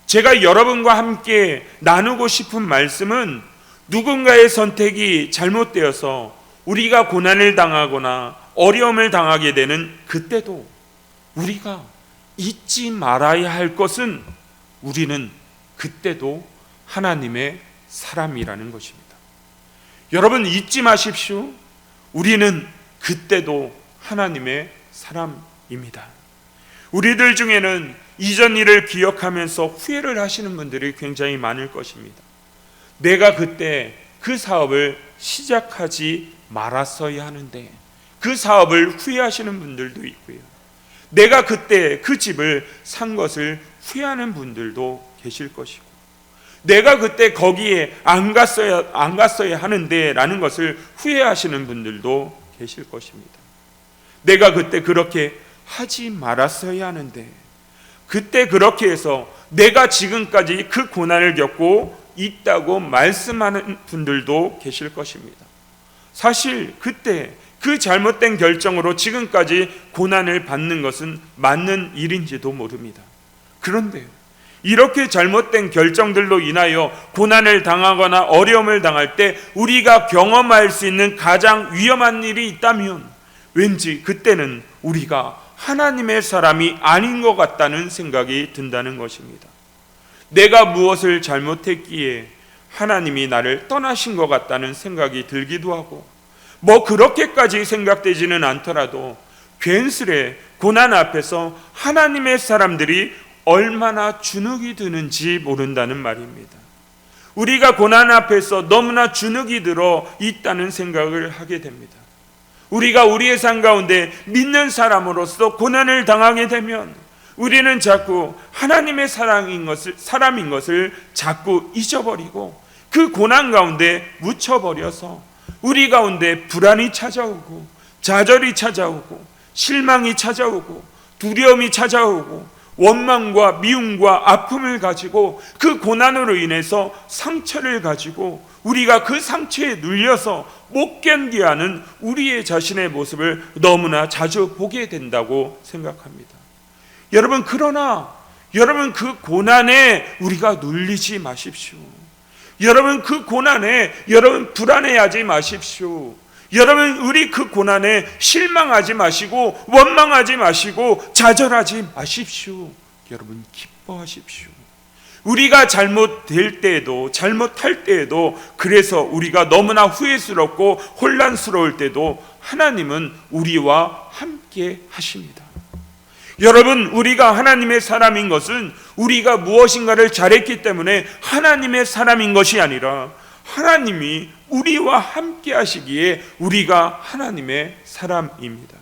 [SPEAKER 1] 제가 여러분과 함께 나누고 싶은 말씀은 누군가의 선택이 잘못되어서 우리가 고난을 당하거나 어려움을 당하게 되는 그때도 우리가 잊지 말아야 할 것은 우리는 그때도 하나님의 사람이라는 것입니다. 여러분, 잊지 마십시오. 우리는 그때도 하나님의 사람입니다. 우리들 중에는 이전 일을 기억하면서 후회를 하시는 분들이 굉장히 많을 것입니다. 내가 그때 그 사업을 시작하지 말았어야 하는데, 그 사업을 후회하시는 분들도 있고요, 내가 그때 그 집을 산 것을 후회하는 분들도 계실 것이고, 내가 그때 거기에 안 갔어야 하는데 라는 것을 후회하시는 분들도 계실 것입니다. 내가 그때 그렇게 하지 말았어야 하는데, 그때 그렇게 해서 내가 지금까지 그 고난을 겪고 있다고 말씀하는 분들도 계실 것입니다. 사실 그때 그 잘못된 결정으로 지금까지 고난을 받는 것은 맞는 일인지도 모릅니다. 그런데 이렇게 잘못된 결정들로 인하여 고난을 당하거나 어려움을 당할 때 우리가 경험할 수 있는 가장 위험한 일이 있다면 왠지 그때는 우리가 하나님의 사람이 아닌 것 같다는 생각이 든다는 것입니다. 내가 무엇을 잘못했기에 하나님이 나를 떠나신 것 같다는 생각이 들기도 하고, 그렇게까지 생각되지는 않더라도 괜스레 고난 앞에서 하나님의 사람들이 얼마나 주눅이 드는지 모른다는 말입니다. 우리가 고난 앞에서 너무나 주눅이 들어 있다는 생각을 하게 됩니다. 우리가 우리의 삶 가운데 믿는 사람으로서 고난을 당하게 되면 우리는 자꾸 하나님의 사람인 것을 자꾸 잊어버리고 그 고난 가운데 묻혀버려서 우리 가운데 불안이 찾아오고 좌절이 찾아오고 실망이 찾아오고 두려움이 찾아오고 원망과 미움과 아픔을 가지고 그 고난으로 인해서 상처를 가지고 우리가 그 상처에 눌려서 못 견디하는 우리의 자신의 모습을 너무나 자주 보게 된다고 생각합니다. 그러나 여러분 그 고난에 우리가 눌리지 마십시오. 여러분 그 고난에 불안해하지 마십시오. 우리 그 고난에 실망하지 마시고 원망하지 마시고 좌절하지 마십시오. 기뻐하십시오. 우리가 잘못될 때에도 잘못할 때에도 그래서 우리가 너무나 후회스럽고 혼란스러울 때도 하나님은 우리와 함께 하십니다. 우리가 하나님의 사람인 것은 우리가 무엇인가를 잘했기 때문에 하나님의 사람인 것이 아니라 하나님이 우리와 함께 하시기에 우리가 하나님의 사람입니다.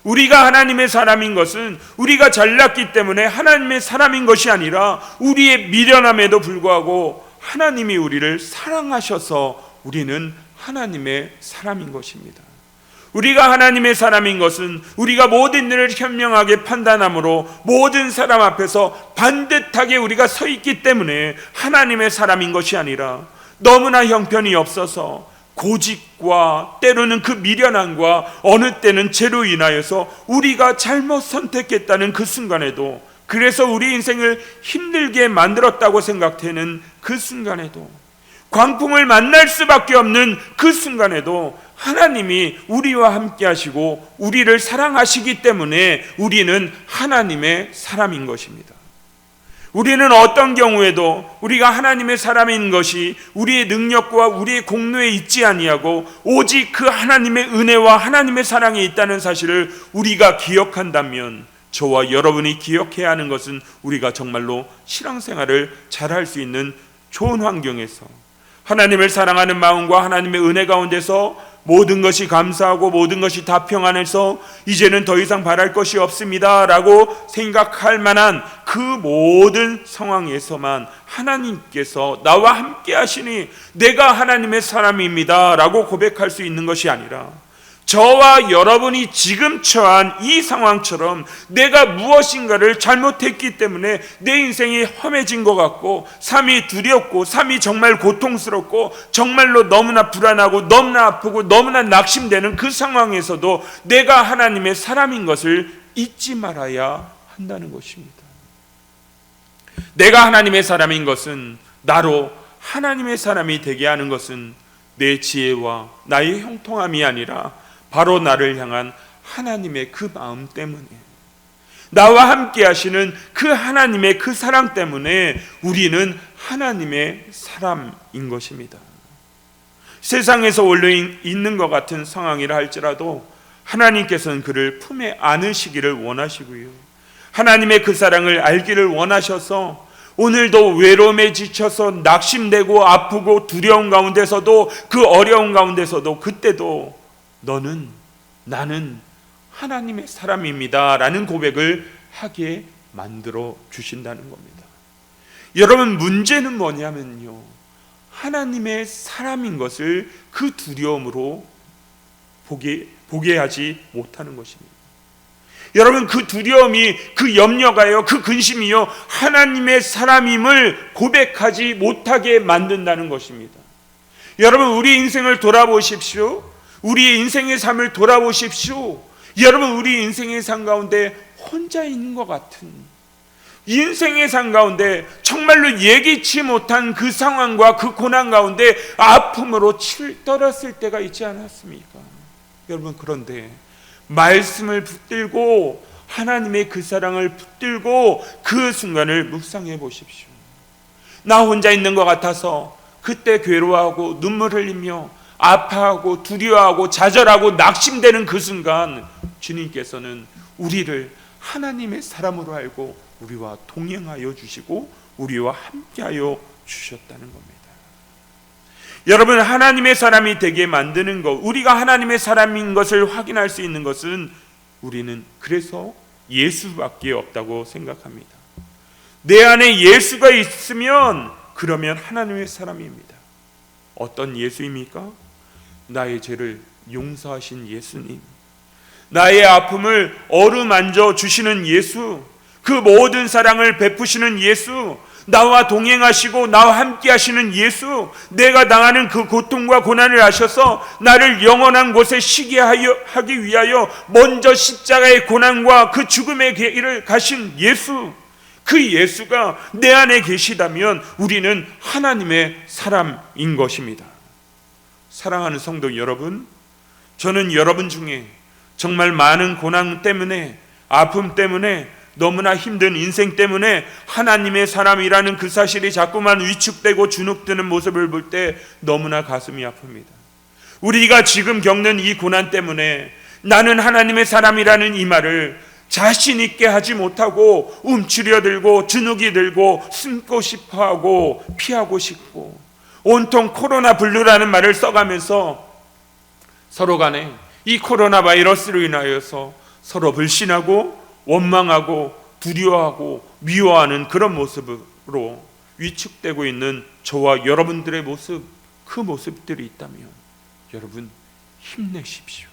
[SPEAKER 1] 우리가 하나님의 사람인 것은 우리가 잘났기 때문에 하나님의 사람인 것이 아니라 우리의 미련함에도 불구하고 하나님이 우리를 사랑하셔서 우리는 하나님의 사람인 것입니다. 우리가 하나님의 사람인 것은 우리가 모든 일을 현명하게 판단함으로 모든 사람 앞에서 반듯하게 우리가 서 있기 때문에 하나님의 사람인 것이 아니라 너무나 형편이 없어서 고집과 때로는 그 미련함과 어느 때는 죄로 인하여서 우리가 잘못 선택했다는 그 순간에도, 그래서 우리 인생을 힘들게 만들었다고 생각되는 그 순간에도, 광풍을 만날 수밖에 없는 그 순간에도 하나님이 우리와 함께 하시고 우리를 사랑하시기 때문에 우리는 하나님의 사람인 것입니다. 우리는 어떤 경우에도 우리가 하나님의 사람인 것이 우리의 능력과 우리의 공로에 있지 아니하고 오직 그 하나님의 은혜와 하나님의 사랑에 있다는 사실을 우리가 기억한다면, 저와 여러분이 기억해야 하는 것은 우리가 정말로 신앙생활을 잘할 수 있는 좋은 환경에서 하나님을 사랑하는 마음과 하나님의 은혜 가운데서 모든 것이 감사하고 모든 것이 다 평안해서 이제는 더 이상 바랄 것이 없습니다 라고 생각할 만한 그 모든 상황에서만 하나님께서 나와 함께 하시니 내가 하나님의 사람입니다 라고 고백할 수 있는 것이 아니라, 저와 여러분이 지금 처한 이 상황처럼 내가 무엇인가를 잘못했기 때문에 내 인생이 험해진 것 같고 삶이 두렵고 삶이 정말 고통스럽고 정말로 너무나 불안하고 너무나 아프고 너무나 낙심되는 그 상황에서도 내가 하나님의 사람인 것을 잊지 말아야 한다는 것입니다. 내가 하나님의 사람인 것은, 나로 하나님의 사람이 되게 하는 것은 내 지혜와 나의 형통함이 아니라 바로 나를 향한 하나님의 그 마음 때문에, 나와 함께 하시는 그 하나님의 그 사랑 때문에 우리는 하나님의 사람인 것입니다. 세상에서 원래 있는 것 같은 상황이라 할지라도 하나님께서는 그를 품에 안으시기를 원하시고요, 하나님의 그 사랑을 알기를 원하셔서 오늘도 외로움에 지쳐서 낙심되고 아프고 두려운 가운데서도, 그 어려운 가운데서도 그때도 나는 하나님의 사람입니다 라는 고백을 하게 만들어 주신다는 겁니다. 여러분, 문제는 뭐냐면요, 하나님의 사람인 것을 그 두려움으로 보게 하지 못하는 것입니다. 여러분, 그 두려움이, 그 염려가요, 그 근심이요, 하나님의 사람임을 고백하지 못하게 만든다는 것입니다. 여러분, 우리 인생을 돌아보십시오. 우리의 인생의 삶을 돌아보십시오. 여러분, 우리 인생의 삶 가운데 혼자 있는 것 같은, 인생의 삶 가운데 정말로 예기치 못한 그 상황과 그 고난 가운데 아픔으로 치를 떨었을 때가 있지 않았습니까? 여러분, 그런데 말씀을 붙들고 하나님의 그 사랑을 붙들고 그 순간을 묵상해 보십시오. 나 혼자 있는 것 같아서 그때 괴로워하고 눈물 흘리며 아파하고 두려워하고 좌절하고 낙심되는 그 순간 주님께서는 우리를 하나님의 사람으로 알고 우리와 동행하여 주시고 우리와 함께하여 주셨다는 겁니다. 여러분, 하나님의 사람이 되게 만드는 것, 우리가 하나님의 사람인 것을 확인할 수 있는 것은 우리는 그래서 예수밖에 없다고 생각합니다. 내 안에 예수가 있으면 그러면 하나님의 사람입니다. 어떤 예수입니까? 나의 죄를 용서하신 예수님, 나의 아픔을 어루만져 주시는 예수, 그 모든 사랑을 베푸시는 예수, 나와 동행하시고 나와 함께 하시는 예수, 내가 당하는 그 고통과 고난을 아셔서 나를 영원한 곳에 쉬게 하기 위하여 먼저 십자가의 고난과 그 죽음의 길을 가신 예수, 그 예수가 내 안에 계시다면 우리는 하나님의 사람인 것입니다. 사랑하는 성도 여러분, 저는 여러분 중에 정말 많은 고난 때문에, 아픔 때문에, 너무나 힘든 인생 때문에 하나님의 사람이라는 그 사실이 자꾸만 위축되고 주눅드는 모습을 볼 때 너무나 가슴이 아픕니다. 우리가 지금 겪는 이 고난 때문에 나는 하나님의 사람이라는 이 말을 자신 있게 하지 못하고 움츠려 들고 주눅이 들고 숨고 싶어하고 피하고 싶고 온통 코로나 블루라는 말을 써가면서 서로 간에 이 코로나 바이러스로 인하여서 서로 불신하고 원망하고 두려워하고 미워하는 그런 모습으로 위축되고 있는 저와 여러분들의 모습, 그 모습들이 있다면 여러분 힘내십시오.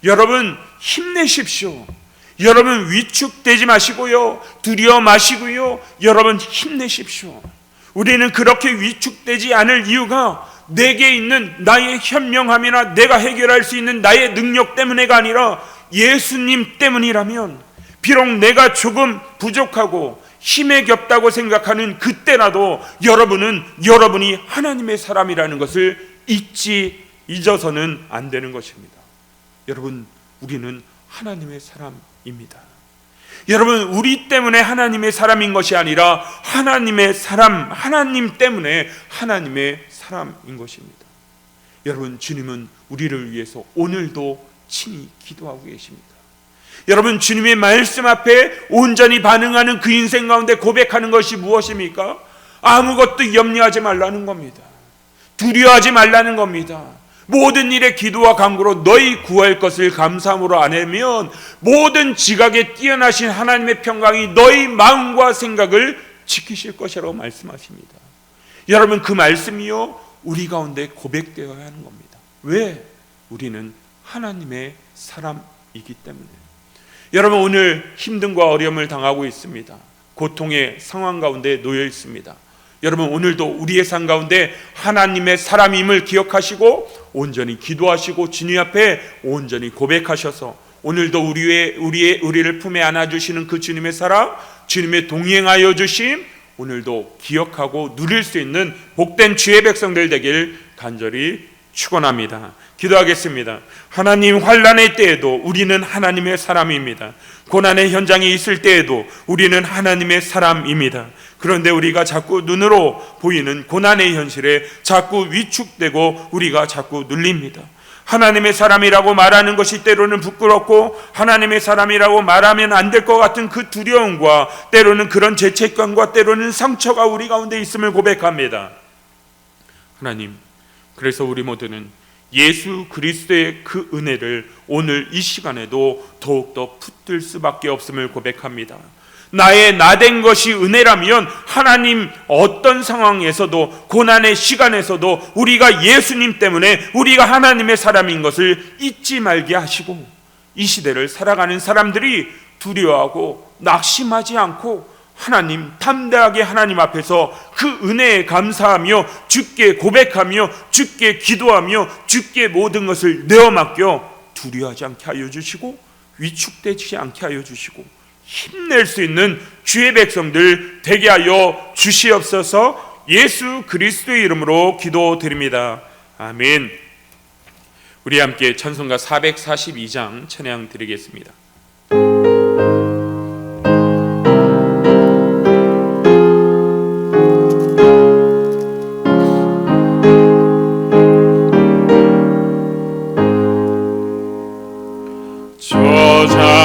[SPEAKER 1] 여러분 힘내십시오. 여러분 위축되지 마시고요, 두려워 마시고요, 여러분 힘내십시오. 우리는 그렇게 위축되지 않을 이유가 내게 있는 나의 현명함이나 내가 해결할 수 있는 나의 능력 때문에가 아니라 예수님 때문이라면, 비록 내가 조금 부족하고 힘에 겹다고 생각하는 그때라도 여러분이 하나님의 사람이라는 것을 잊어서는 안 되는 것입니다. 여러분, 우리는 하나님의 사람입니다. 여러분, 우리 때문에 하나님의 사람인 것이 아니라 하나님의 사람, 하나님 때문에 하나님의 사람인 것입니다. 여러분, 주님은 우리를 위해서 오늘도 친히 기도하고 계십니다. 여러분, 주님의 말씀 앞에 온전히 반응하는 그 인생 가운데 고백하는 것이 무엇입니까? 아무것도 염려하지 말라는 겁니다. 두려워하지 말라는 겁니다. 모든 일에 기도와 간구로 너희 구할 것을 감사함으로 아뢰면 모든 지각에 뛰어나신 하나님의 평강이 너희 마음과 생각을 지키실 것이라고 말씀하십니다. 여러분, 그 말씀이요 우리 가운데 고백되어야 하는 겁니다. 왜? 우리는 하나님의 사람이기 때문에. 여러분, 오늘 힘듦과 어려움을 당하고 있습니다. 고통의 상황 가운데 놓여 있습니다. 여러분, 오늘도 우리의 삶 가운데 하나님의 사람임을 기억하시고 온전히 기도하시고 주님 앞에 온전히 고백하셔서 오늘도 우리를 품에 안아주시는 그 주님의 사랑, 주님의 동행하여 주심 오늘도 기억하고 누릴 수 있는 복된 주의 백성들 되길 간절히 축원합니다. 기도하겠습니다. 하나님, 환난의 때에도 우리는 하나님의 사람입니다. 고난의 현장에 있을 때에도 우리는 하나님의 사람입니다. 그런데 우리가 자꾸 눈으로 보이는 고난의 현실에 자꾸 위축되고 우리가 자꾸 눌립니다. 하나님의 사람이라고 말하는 것이 때로는 부끄럽고 하나님의 사람이라고 말하면 안 될 것 같은 그 두려움과 때로는 그런 죄책감과 때로는 상처가 우리 가운데 있음을 고백합니다. 하나님, 그래서 우리 모두는 예수 그리스도의 그 은혜를 오늘 이 시간에도 더욱더 붙들 수밖에 없음을 고백합니다. 나의 나된 것이 은혜라면 하나님 어떤 상황에서도 고난의 시간에서도 우리가 예수님 때문에 우리가 하나님의 사람인 것을 잊지 말게 하시고 이 시대를 살아가는 사람들이 두려워하고 낙심하지 않고 하나님 담대하게 하나님 앞에서 그 은혜에 감사하며 주께 고백하며 주께 기도하며 주께 모든 것을 내어 맡겨 두려워하지 않게 하여 주시고 위축되지 않게 하여 주시고 힘낼 수 있는 주의 백성들 되게 하여 주시옵소서. 예수 그리스도의 이름으로 기도드립니다. 아멘. 우리 함께 찬송가 442장 찬양 드리겠습니다.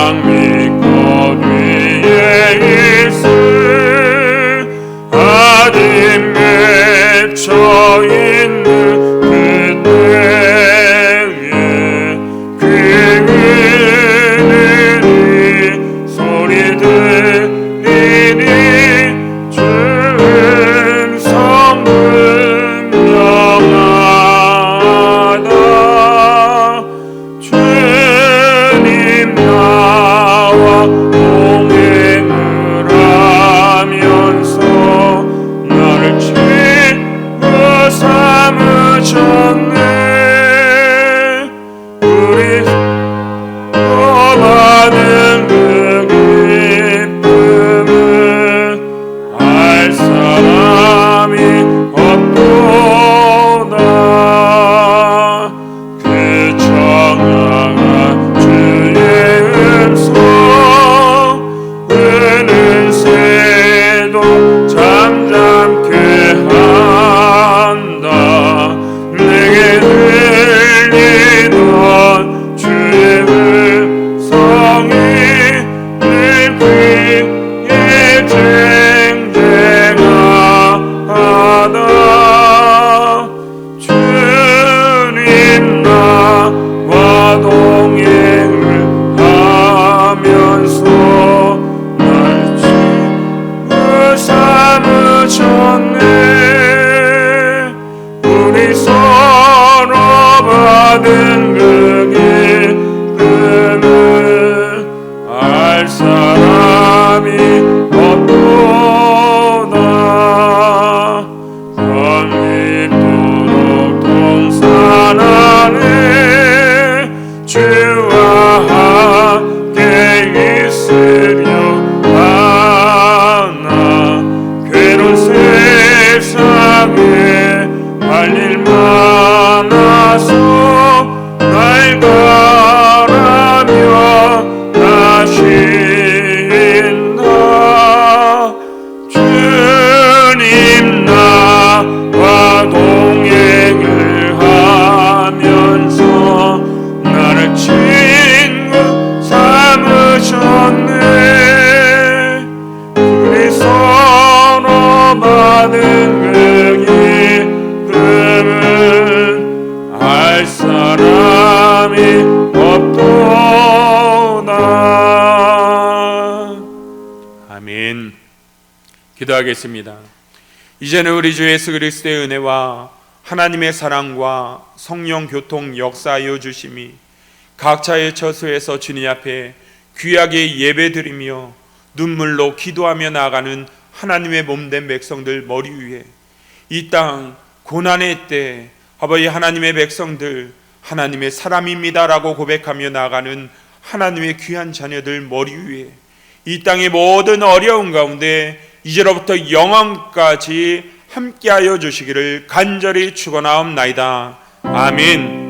[SPEAKER 3] 장미꽃 위에 있을 아dim 맺혀 있는 그때에 그 은은히 소리 들리니 주 음성 분명하다. 주님 나와 동행을 하면서 나를 친구 삼으셨네. 우리 받은 그 기쁨을 알 사람이 없도다. 그 청량한 주의 음성 은은 새도 잠잠케 한다. 내게 들리던 주의 음성이 내 귀에 쟁쟁하다. 주님 나와 동행을 하면서 날 친구 삼으셨네. 우리 서로 받은 그 기쁨을 알 사람이 없도다. 밤늦도록 동산 안에 주와 함께 있으려 하나. 괴로운 세상에 할 일 많아서 날 바라며 나신다. 주님 나와 동행을 하면서 나를 친구 삼으셨네. 우리 서로 받은 그 기쁨을 알 사람이 없도다.
[SPEAKER 1] 아멘. 기도하겠습니다. 이제는 우리 주 예수 그리스도의 은혜와 하나님의 사랑과 성령 교통 역사하여 주심이 각자의 처소에서 주님 앞에 귀하게 예배드리며 눈물로 기도하며 나아가는 하나님의 몸된 백성들 머리 위에 이 땅 고난의 때 아버지 하나님의 백성들 하나님의 사람입니다라고 고백하며 나아가는 하나님의 귀한 자녀들 머리 위에 이 땅의 모든 어려움 가운데 이제로부터 영원까지 함께하여 주시기를 간절히 축원하옵나이다. 아멘.